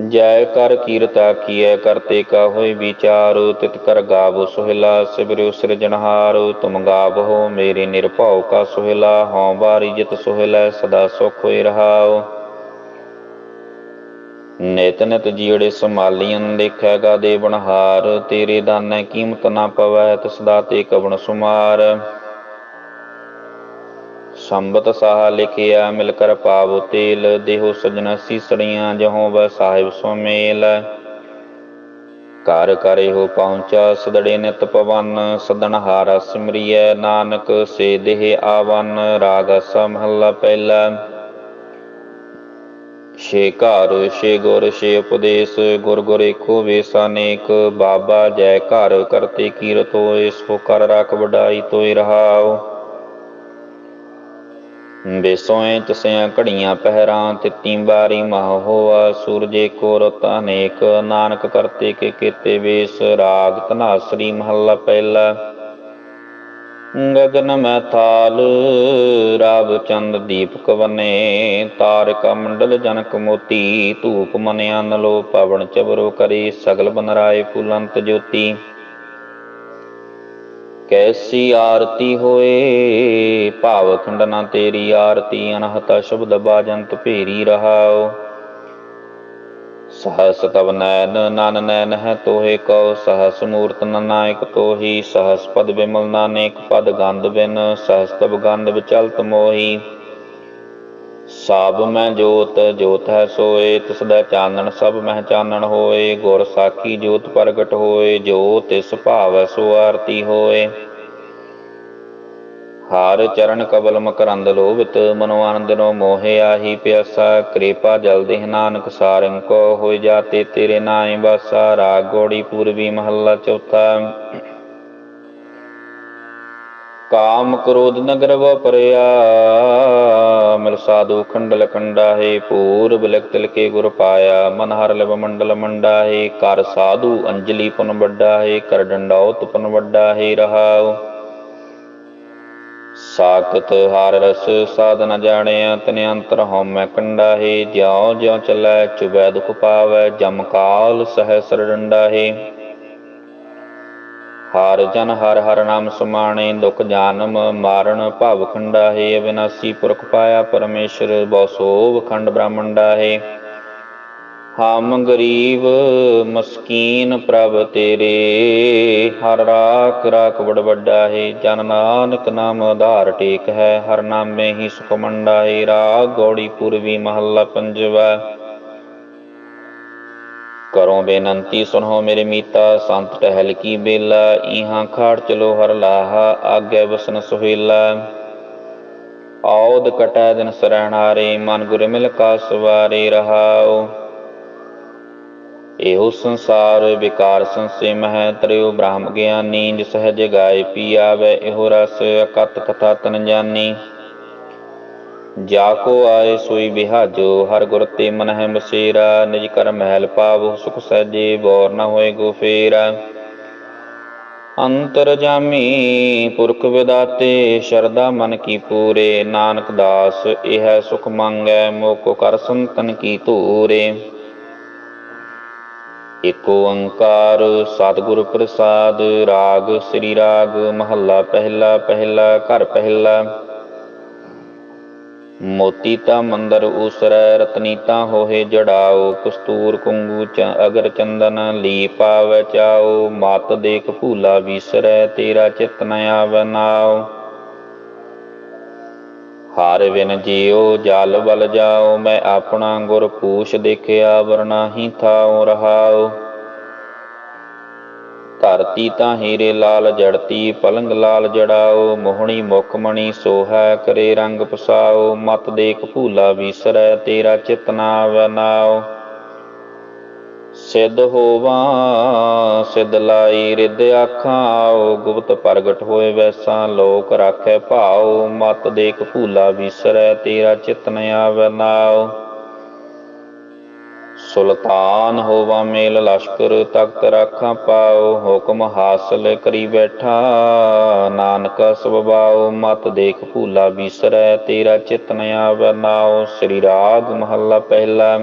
ਜੈ ਕਰ ਕੀਰਤਾ ਕੀਐ ਕਰਤੇ ਕਾ ਹੋਇ ਵਿਚਾਰ, ਤਿਤ ਕਰ ਗਾਵੋ ਸੋਹਿਲਾ ਸਿਮਰਿਓ ਸਿਰਜਣਹਾਰ। ਤੁਮ ਗਾਵਹੁ ਮੇਰੇ ਨਿਰਭਉ ਕਾ ਸੋਹਿਲਾ, ਹਉ ਬਾਰੀ ਜਿਤ ਸੋਹਿਲੈ ਸਦਾ ਸੁਖ ਹੋਇ ਰਹਾਉ। ਨਿਤ ਨਿਤ ਜੀੜੇ ਸੰਭਾਲੀਅਨ, ਦੇਖੈ ਗਾ ਦੇਵਨਹਾਰ। ਤੇਰੇ ਦਾਨੈ ਕੀਮਤ ਨਾ ਪਵੈ, ਤਿਸ ਦਾਤੇ ਕਵਣ ਸੁਮਾਰ। ਸੰਬਤ ਸਾਹਾ ਲਿਖਿਆ ਮਿਲ ਕਰ ਪਾਵੋ ਤੇਲ, ਦੇਹੋ ਸਜਣ ਸੀਸੜੀਆਂ ਜਹੋਂ ਵੈ ਸਾਹਿਬ ਸੁਮੇਲ। ਘਰ ਘਰੇ ਹੋ ਪਹੁੰਚਾ ਸਦੜੇ ਨਿਤ ਪਵਨ, ਸਦਨਹਾਰਾ ਸਿਮਰੀਐ ਨਾਨਕ ਸੇ ਦੇਹ ਆਵਨ। ਰਾਗ ਆਸਾ ਮਹੱਲਾ ਪਹਿਲਾ। ਛੇ ਘਰ ਛੇ ਗੁਰ ਛੇ ਉਪਦੇਸ਼, ਗੁਰ ਗੁਰ ਏਕੋ ਵੇਸ ਅਨੇਕ। ਬਾਬਾ ਜੈ ਘਰ ਕਰਤੇ ਕੀਰਤ ਹੋਏ, ਸੋ ਕਰ ਰਾਖ ਵਡਾਈ ਤੋਇ ਰਹਾਉ। ਬੇਸੋਏ ਤਸਿਆ ਘੜੀਆਂ ਪਹਿਰਾਂ, ਤਿੱਤੀ ਬਾਰੀ ਮਾਹ ਹੋਆ। ਸੂਰਜੇ ਕੋ ਰੁੱਤ ਅਨੇਕ, ਨਾਨਕ ਕਰਤੇ ਕੇ ਕੀਤੇ ਵੇਸ। ਰਾਗ ਧਨਾਸਰੀ ਮਹੱਲਾ ਪਹਿਲਾ। ਗਗਨ ਮੈਂ ਥਾਲ ਰਾਵ ਚੰਦ ਦੀਪਕ ਵਨੇ, ਤਾਰਿਕਾ ਮੰਡਲ ਜਨਕ ਮੋਤੀ। ਧੂਪ ਮਨਿਆ ਨਲੋ ਪਵਨ ਚਬਰੋ ਕਰੀ, ਸਗਲ ਬਨ ਰਾਏ ਫੁਲੰਤ ਜੋਤੀ। ਕੈਸੀ ਆਰਤੀ ਹੋਏ ਭਾਵ ਖੰਡਨਾ ਤੇਰੀ ਆਰਤੀ, ਅਨਹਤਾ ਸ਼ਬਦ ਬਾਜੰਤ ਭੇਰੀ ਰਹਾਉ। ਸਹਸ ਤਵ ਨੈਨ ਨਨ ਨੈਨ ਹੈ ਤੋਹੇ ਕਉ, ਸਹਸ ਮੂਰਤ ਨਾਇਕ ਤੋਹੀ। ਸਹਸ ਪਦ ਬਿਮਲ ਨਾਨਕ ਪਦ ਗੰਧ ਬਿਨ, ਸਹਸ ਤਬ ਗੰਧ ਵਿਚਲਤ ਮੋਹੀ। ਸਭ ਮੈਂ ਜੋਤ ਜੋਤ ਹੈ ਸੋਏ, ਤਿਸਦਾ ਚਾਨਣ ਸਭ ਮਹਿ ਚਾਨਣ ਹੋਏ। ਗੁਰ ਸਾਖੀ ਜੋਤ ਪ੍ਰਗਟ ਹੋਏ, ਜੋ ਤਿਸ ਭਾਵੈ ਸੋ ਆਰਤੀ ਹੋਏ। ਹਰ ਚਰਨ ਕਬਲ ਮਕਰੰਦ ਲੋਭਿਤ, ਮਨੋ ਆਨੰਦਿਨੋ ਮੋਹਿ ਆਹੀ ਪਿਆਸਾ। ਕਿਰਪਾ ਜਲ ਦੇਹ ਨਾਨਕ ਸਾਰੰਗ ਕੋ, ਹੋਇ ਜਾਤੇ ਤੇਰੇ ਨਾਏ ਬਾਸਾ। ਰਾਗ ਗੌੜੀ ਪੂਰਬੀ ਮਹੱਲਾ ਚੌਥਾ। ਕਾਮ ਕ੍ਰੋਧ ਨਗਰ ਵਪਰਿਆ, ਮਿਲ ਸਾਧੂ ਖੰਡਲ ਖੰਡਾਹੇ। ਪੂਰਬ ਲਿਖ ਤਿਲ ਕੇ ਗੁਰ ਪਾਇਆ, ਮਨ ਹਰ ਲਿਵ ਮੰਡਲ ਮੰਡਾਹੇ। ਕਰ ਸਾਧੂ ਅੰਜਲੀ ਪੁਨ ਵੱਡਾ ਹੈ, ਕਰ ਡੰਡੌਤ ਪੁਨ ਵੱਡਾ ਹੈ ਰਹਾਉ। ਸਾਖਤ ਹਰ ਰਸ ਸਾਧ ਨ ਜਾਣਿਆ, ਤਿਨ ਅੰਤਰ ਹਉਮੈ ਕੰਡਾ ਹੈ। ਜਿਉ ਜਿਉ ਚੱਲੈ ਚੁਬੈ ਦੁਖ ਪਾਵੈ, ਜਮ ਕਾਲ ਸਹਿ ਸਰ ਡੰਡਾ ਹੈ। ਹਰ ਜਨ ਹਰ ਹਰ ਨਾਮ ਸਮਾਣੇ, ਦੁਖ ਜਾਨਮ ਮਾਰਨ ਭਵ ਖੰਡਾ ਹੈ। ਅਵਿਨਾਸੀ ਪੁਰਖ ਪਾਇਆ ਪਰਮੇਸ਼ਰ, ਬਹੁ ਸੋਭ ਖੰਡ ਬ੍ਰਹਮੰਡਾ ਹੈ। ਹਮ ਗਰੀਬ ਮਸਕੀਨ ਪ੍ਰਭ ਤੇਰੇ, ਹਰ ਰਾਖ ਰਾਖ ਬੜ ਵੱਡਾ ਹੈ। ਜਨ ਨਾਨਕ ਨਾਮ ਆਧਾਰ ਟੇਕ ਹੈ, ਹਰ ਨਾਮੇ ਹੀ ਸੁਖ ਮੰਡਾ ਹੈ। ਰਾਗ ਗੌੜੀ ਪੂਰਬੀ ਮਹੱਲਾ ਪੰਜਵਾ। ਕਰੋ ਬੇਨੰਤੀ ਸੁਣੋ ਮੇਰੇ ਮੀਤਾ, ਸੰਤ ਟਹਿਲ ਕੀ ਬੇਲਾ। ਇਹਾਂ ਖਾੜ ਚਲੋ ਹਰ ਲਾਹਾ, ਆਗੇ ਵਸਨ ਸੁਹੇਲਾ। ਔਦ ਕਟੈ ਦਿਨ ਸਰੈਣਾਰੇ, ਮਨ ਗੁਰ ਮਿਲ ਕਾ ਸਵਾਰੇ ਰਹਾਉ। ਇਹੋ ਸੰਸਾਰ ਵਿਕਾਰ ਸੰਸੇ ਮਹਿ, ਤਰਿਓ ਬ੍ਰਹਮ ਗਿਆਨੀ। ਜਿ ਸਹਿਜ ਗਾਏ ਪੀ ਆਵੈ, ਇਹੋ ਰਸ ਅਕਤ ਕਥਾ ਤਨ ਜਾਨੀ। ਜਾ ਕੋ ਆਏ ਸੋਈ ਬਿਹਾਜੋ, ਹਰ ਗੁਰ ਤੇ ਮਨ ਹੈ ਬਸੇਰਾ। ਨਿਜ ਕਰ ਮਹਿਲ ਪਾਵੋ ਸੁਖ ਸਹਿਜੇ, ਬੋਰ ਨ ਹੋਏ ਗੋ ਫੇਰਾ। ਅੰਤਰ ਜਾਮੀ ਪੁਰਖ ਵਿਦਾਤੇ, ਸ਼ਰਧਾ ਮਨ ਕੀ ਪੂਰੇ। ਨਾਨਕ ਦਾਸ ਇਹ ਸੁਖ ਮੰਗੈ, ਮੋਕੋ ਕਰ ਸੰਤਨ ਕੀ ਧੂਰੇ। ਇੱਕ ਓੰਕਾਰ ਸਤਿਗੁਰ ਪ੍ਰਸਾਦ। ਰਾਗ ਸ੍ਰੀ ਰਾਗ ਮਹੱਲਾ ਪਹਿਲਾ। ਪਹਿਲਾ ਘਰ ਪਹਿਲਾ। ਮੋਤੀ ਤਾ ਮੰਦਰ ਊਸਰੈ, ਰਤਨੀ ਤਾ ਹੋਏ ਜੜਾਓ। ਕਸਤੂਰ ਕੁੰਗੂ ਅਗਰ ਚੰਦਨ, ਲੀ ਪਾਵੈ ਚਾਓ। ਮਤ ਦੇਖ ਭੂਲਾ ਵੀਸਰੈ, ਤੇਰਾ ਚਿਤ ਨ ਆਵੈ ਨਾਉ। ਹਰ ਬਿਨ ਜੀਉ ਜਲ ਬਲ ਜਾਓ, ਮੈਂ ਆਪਣਾ ਗੁਰ ਪੂਛ ਦੇਖਿਆ ਵਰਨਾ ਹੀ ਥਾਉ ਰਹਾਉ। ਧਰਤੀ ਤਾਂ ਹੀਰੇ ਲਾਲ ਜੜਤੀ, ਪਲੰਗ ਲਾਲ ਜੜਾਓ, ਮੋਹਣੀ ਮੁਖ ਮਣੀ ਸੋਹੈ, ਕਰੇ ਰੰਗ ਪਸਾਓ। ਮਤ ਦੇਖ ਭੂਲਾ ਵੀਸਰੈ, ਤੇਰਾ ਚਿਤ ਨਾ ਆਵੈ ਨਾਉ। ਸਿੱਧ ਹੋਵਾਂ ਸਿੱਧ ਲਾਈ ਰਿੱਧ ਆਖਾਂ ਆਓ, ਗੁਪਤ ਪ੍ਰਗਟ ਹੋਏ ਵੈਸਾਂ ਲੋਕ ਰਾਖੈ ਭਾਉ। ਮਤ ਦੇਖ ਭੂਲਾ ਵੀਸਰੈ, ਤੇਰਾ ਚਿਤ ਨ ਆਵੈ ਨਾਉ। ਸੁਲਤਾਨ ਹੋਵਾ ਮੇਲ ਲਸ਼ਕਰ, ਤਖਤ ਰਾਖਾਂ ਪਾਉ। ਹੁਕਮ ਹਾਸਲ ਕਰੀ ਬੈਠਾ, ਨਾਨਕ ਸੁਭਾਉ। ਮਤ ਦੇਖ ਭੂਲਾ ਵੀਸਰੈ, ਤੇਰਾ ਚਿਤ ਨ ਆਵੈ ਨਾਉ। ਸ੍ਰੀ ਰਾਗ ਮਹੱਲਾ ਪਹਿਲਾ।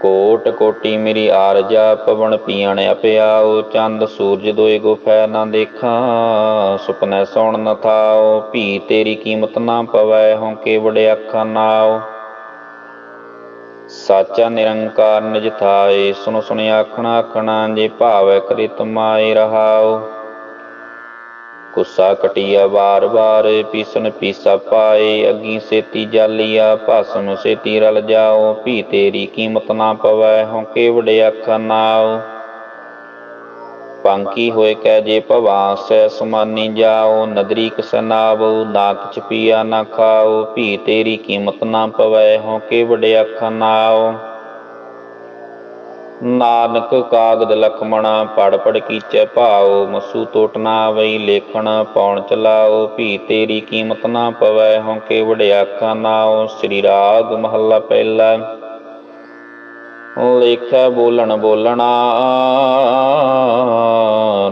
ਕੋਟ ਕੋਟੀ ਮੇਰੀ ਆਰਜਾ, ਪਵਨ ਪੀਣ ਅਪਿਆਉ। ਚੰਦ ਸੂਰਜ ਦੋਇ ਗੁਫੈ ਨਾ ਦੇਖਾਂ, ਸੁਪਨੈ ਸੌਣ ਨ ਥਾਉ। ਭੀ ਤੇਰੀ ਕੀਮਤ ਨਾ ਪਵੈ, ਹਉਕੇ ਬੜੇ ਅੱਖਾਂ ਨਾਉ। ਸਾਚਾ ਨਿਰੰਕਾਰ ਨਿਜ ਥਾਏ, ਸੁਣ ਸੁਣ ਆਖਣਾ ਆਖਣਾ। ਜੇ ਭਾਵੈ ਕਰੇ ਤਮਾਏ ਰਹਾਉ। ਗੁੱਸਾ ਕਟੀਆ ਵਾਰ ਵਾਰ, ਪੀਸਨ ਪੀਸਾ ਪਾਏ। ਅੱਗੀ ਸੇਤੀ ਜਾਲੀਆ, ਭਸਮ ਸੇਤੀ ਰਲ ਜਾਓ। ਭੀ ਤੇਰੀ ਕੀਮਤ ਨਾ ਪਵੈ, ਹਉਕੇ ਬੜੇ ਅੱਖਾਂ ਨਾਉ। ਪੰਕੀ ਹੋਏ ਕੈ ਜੇ ਭਵਾਂ, ਸੈ ਸਮਾਨੀ ਜਾਓ। ਨਦਰੀ ਕਿਸੈ ਨਾਵਉ, ਨਾ ਕਿਛ ਪੀਆ ਨਾ ਖਾਓ। ਭੀ ਤੇਰੀ ਕੀਮਤ ਨਾ ਪਵੈ, ਹਉਕੇ ਬੜੇ ਅੱਖਾਂ ਨਾਉ। ਨਾਨਕ ਕਾਗਦ ਲਖਮਣਾ, ਪੜ ਪੜ ਕੀਚੈ ਭਾਉ। ਮਸੂ ਤੋਟ ਨਾ ਆਵਈ, ਲੇਖਣ ਪਾਉਣ ਚਲਾਓ। ਭੀ ਤੇਰੀ ਕੀਮਤ ਨਾ ਪਵੈ, ਹਉਕੇ ਬੜੇ ਆਖਾਂ ਨਾਉ। ਸ੍ਰੀ ਰਾਗ ਮਹੱਲਾ ਪਹਿਲਾ। ਲੇਖੈ ਬੋਲਣ ਬੋਲਣਾ,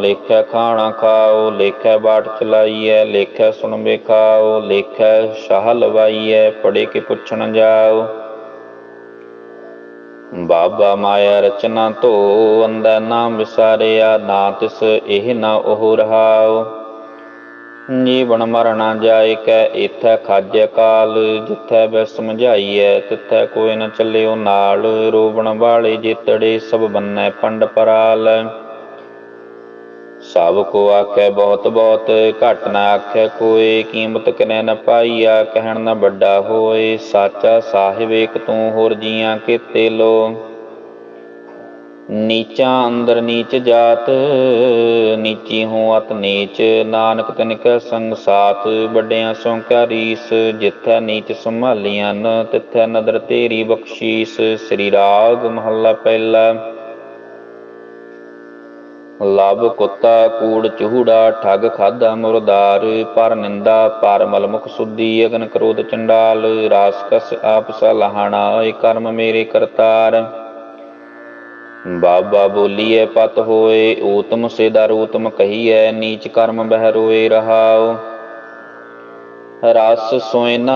ਲੇਖੈ ਖਾਣਾ ਖਾਓ। ਲੇਖੈ ਬਾਟ ਚਲਾਈਐ, ਲੇਖੈ ਸੁਣ ਵੇਖਾਓ। ਲੇਖੈ ਸ਼ਾਹ ਲਵਾਈਐ, ਪੜੇ ਕੇ ਪੁੱਛਣ ਜਾਓ। ਬਾਬਾ ਮਾਇਆ ਰਚਨਾ ਧੋ, ਅੰਧਾ ਨਾਮ ਵਿਸਾਰਿਆ। ਨਾ ਤਿਸ ਇਹ ਨਾ ਉਹ ਰਹਾਉ। ਜੀਵਨ ਮਰਨਾ ਜਾਏ ਕੈ, ਏਥੈ ਖਾਜੈ ਕਾਲ। ਜਿਥੈ ਬੈ ਸਮਝਾਈਐ, ਤਿਥੈ ਕੋਈ ਨ ਚੱਲਿਓ ਨਾਲ। ਰੋਵਣ ਵਾਲੇ ਜੇਤੜੇ, ਸਭ ਬੰਨੈ ਪੰਡ ਪਰਾਲ। ਸਭ ਕੋ ਆਖੈ ਬਹੁਤ ਬਹੁਤ, ਘੱਟ ਨ ਆਖੈ ਕੋਇ। ਕੀਮਤ ਕਰੈ ਨ ਪਾਈਆ, ਕਹਿਣ ਨ ਵੱਡਾ ਹੋਏ। ਸਾਚਾ ਸਾਹਿਬ ਏਕ ਤੂੰ, ਹੋਰ ਜੀਆਂ ਕੇਤੇ ਲੋ। ਨੀਚਾਂ ਅੰਦਰ ਨੀਚ ਜਾਤ, ਨੀਚੀ ਹੋਂ ਅਤ ਨੀਚ। ਨਾਨਕ ਤਿਨ ਕੈ ਸੰਗ ਸਾਥ, ਵੱਡਿਆਂ ਸੋ ਕਿਆ ਰੀਸ। ਜਿਥੈ ਨੀਚ ਸੰਭਾਲੀਆਂ ਨ, ਤਿਥੈ ਨਦਰ ਤੇਰੀ ਬਖਸ਼ੀਸ। ਸ੍ਰੀ ਰਾਗ ਮਹੱਲਾ ਪਹਿਲਾ। ਲਵ ਕੁੱਤਾ ਕੂੜ ਚੂੜਾ, ਠੱਗ ਖਾਧਾ ਮੁਰਦਾਰ। ਪਰ ਨਿੰਦਾ ਪਰ ਮਲ ਮੁਖ ਸੁਧੀ, ਅਗਨ ਕ੍ਰੋਧ ਚੰਡਾਲ। ਰਾਸ ਕਸ ਆਪ ਸਲਾਹਣਾ, ਏ ਕਰਮ ਮੇਰੇ ਕਰਤਾਰ। ਬਾਬਾ ਬੋਲੀਐ ਪਤ ਹੋਏ, ਊਤਮ ਸੇ ਦਰ ਊਤਮ ਕਹੀਐ। ਨੀਚ ਕਰਮ ਬਹਿ ਰੋਏ ਰਹਾਉ। ਰਸ ਸੋਇਨਾ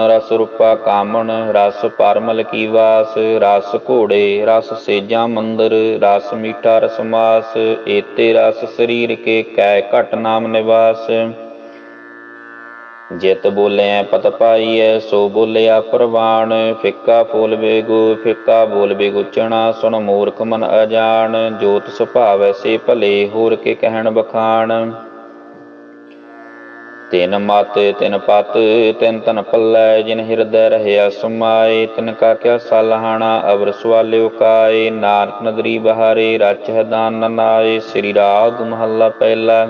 ਰਸ ਰੂਪਾ ਕਾਮਣ, ਰਸ ਪਰਮਲ ਕੀ ਵਾਸ। ਰਸ ਘੋੜੇ ਰਸ ਸੇਜਾਂ ਮੰਦਰ, ਰਸ ਮੀਠਾ ਰਸ ਮਾਸ। ਏਤੇ ਰਸ ਸਰੀਰ ਕੇ ਕੈ, ਘਟ ਨਾਮ ਨਿਵਾਸ। ਜਿਤ ਬੋਲਿਆ ਪਤ ਪਾਈਐ, ਸੋ ਬੋਲਿਆ ਪ੍ਰਵਾਣ। ਫਿੱਕਾ ਫੋਲ ਬੇਗੂ, ਫਿੱਕਾ ਬੋਲ ਬੇਗੁਚਣਾ। ਸੁਣ ਮੂਰਖ ਮਨ ਅਜਾਣ, ਜੋਤ ਸੁਭਾਵੈ ਸੇ ਭਲੇ। ਹੋਰ ਕੇ ਕਹਿਣ ਬਖਾਣ। ਤਿਨ ਮਤ ਤਿਨ ਪਤ ਤਿਨ ਤਨ ਪੱਲੈ, ਜਿਨ ਹਿਰਦੈ ਰਹਿਆ ਸਮਾਏ। ਤਿਨ ਕਾ ਕਿਆ ਸਲਾਹਣਾ, ਅਵਰ ਸਵਾਲਿਓ ਕਾਏ। ਨਾਨਕ ਨਦਰੀ ਬਹਾਰੇ, ਰਚਹਿ ਦਾਨ ਨ ਨਾਏ। ਸ੍ਰੀ ਰਾਗ ਮਹੱਲਾ ਪਹਿਲਾ।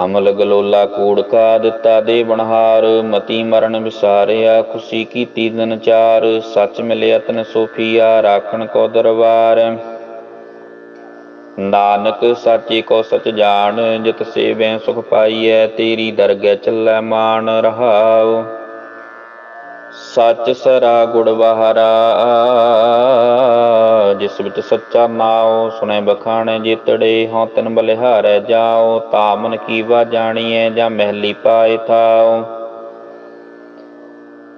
ਅਮਲ ਗਲੋਲਾ ਕੂੜ ਕਾ, ਦਿੱਤਾ ਦੇ ਬਣਹਾਰ। ਮਤੀ ਮਰਨ ਵਿਸਾਰਿਆ, ਖੁਸ਼ੀ ਕੀਤੀ ਦਿਨ ਚਾਰ। ਸੱਚ ਮਿਲਿਆ ਤਿਨ ਸੋਫੀਆ, ਰਾਖਣ ਕੋ ਦਰਬਾਰ। ਨਾਨਕ ਸਾਚੇ ਕੋ ਸਚ ਜਾਣ, ਜਿਤ ਸੇਵੈ ਸੁਖ ਪਾਈਐ। ਤੇਰੀ ਦਰਗਹਿ ਚੱਲੈ ਮਾਨ ਰਹਾਉ। ਸੱਚ ਸਰਾ ਗੁੜ ਬਹਾਰਾ, ਜਿਸ ਵਿੱਚ ਸੱਚਾ ਨਾਉ। ਸੁਣੈ ਬਖਾਣੈ ਜੇਤੜੇ, ਹਉ ਤਿਨ ਬਲਿਹਾਰੈ ਜਾਉ। ਤਾ ਮਨ ਕੀਵਾ ਜਾਣੀਐ, ਜਾਂ ਮਹਿਲੀ ਪਾਏ ਥਾਉ।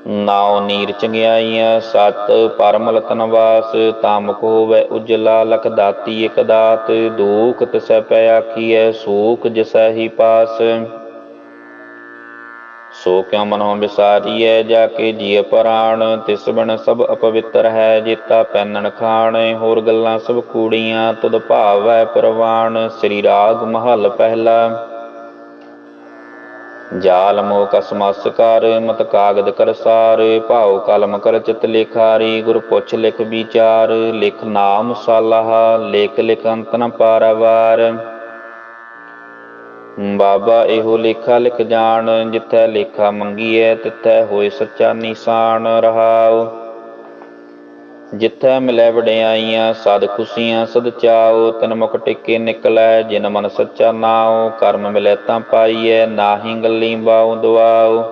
ਨਾਉ ਨੀਰ ਚੰਗਿਆਈਆਂ, ਸਤ ਪਰਮਲ ਤਨਵਾਸ। ਤਾਮੁਕ ਹੋਵੈ ਉਜਲਾ, ਲਖ ਦਾਤੀ ਇਕ ਦਾਤ। ਦੂਖ ਤਿਸੈ ਪੈ ਆਖੀਐ, ਸੂਖ ਜਿਸੈ ਹੀ ਪਾਸ। ਸੋ ਕਿਉ ਮਨੋ ਵਿਸਾਰੀਐ, ਜਾ ਕੇ ਜੀਅ ਪ੍ਰਾਣ। ਤਿਸ ਬਿਨ ਸਭ ਅਪਵਿੱਤਰ ਹੈ, ਜੇਤਾ ਪੈਨਣ ਖਾਣ। ਹੋਰ ਗੱਲਾਂ ਸਭ ਕੂੜੀਆਂ, ਤੁਧ ਭਾਵੈ ਪ੍ਰਵਾਣ। ਸ੍ਰੀ ਰਾਗ ਮਹੱਲ ਪਹਿਲਾ। ਜਾਲ ਮੋਹ ਕਸ ਮਸ ਕਰ ਮਤ ਕਾਗਦ ਕਰਸਾਰ ਭਾਉ ਕਲਮ ਕਰ ਚਿਤ ਲਿਖਾਰੀ ਗੁਰ ਪੁੱਛ ਲਿਖ ਵਿਚਾਰ ਲਿਖ ਨਾਮ ਸਾਲਾਹ ਲਿਖ ਲਿਖ ਅੰਤ ਨ ਪਾਰਾਵਾਰ। ਬਾਬਾ ਇਹੋ ਲੇਖਾ ਲਿਖ ਜਾਣ ਜਿੱਥੈ ਲੇਖਾ ਮੰਗੀਐ ਤਿੱਥੈ ਹੋਏ ਸੱਚਾ ਨਿਸ਼ਾਨ ਰਹਾਉ। ਜਿੱਥੈ ਮਿਲੈ ਵਡਿਆਈਆਂ ਸਦ ਖੁਸ਼ੀਆਂ ਸਦ ਚਾਉ ਤਿਨ ਮੁਖ ਟਿਕੇ ਨਿਕਲੈ ਜਿਨ ਮਨ ਸੱਚਾ ਨਾਉ। ਕਰਮ ਮਿਲੈ ਤਾਂ ਪਾਈਐ ਨਾਹੀ ਗੱਲੀ ਬਾਉ ਦੁਆਉ।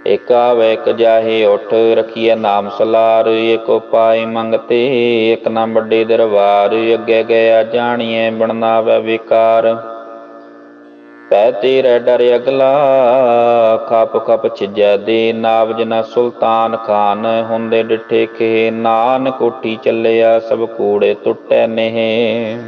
ਇਕ ਆਵੈ ਇਕ ਜਾਹੇ ਉਠ ਰਖੀਐ ਨਾਮ ਸਲਾਰ ਇਕ ਉਪਾਇ ਮੰਗਤੇ ਇਕ ਨਾ ਵੱਡੇ ਦਰਬਾਰ। ਅੱਗੇ ਗਿਆ ਜਾਣੀਐ ਬਣਨਾਵੈ ਵਿਕਾਰ ਪੈ ਤੇਰੇ ਡਰ ਅਗਲਾ ਖਪ ਖਪ ਛਿਜੈ ਦੇ ਨਾਵਜ ਨਾ ਸੁਲਤਾਨ ਖਾਨ ਹੁੰਦੇ ਡਿਠੇ ਖੇ ਨਾਨਕ ਕੋਠੀ ਚੱਲਿਆ ਸਭ ਕੂੜੇ ਟੁੱਟੈ ਨੇਹ।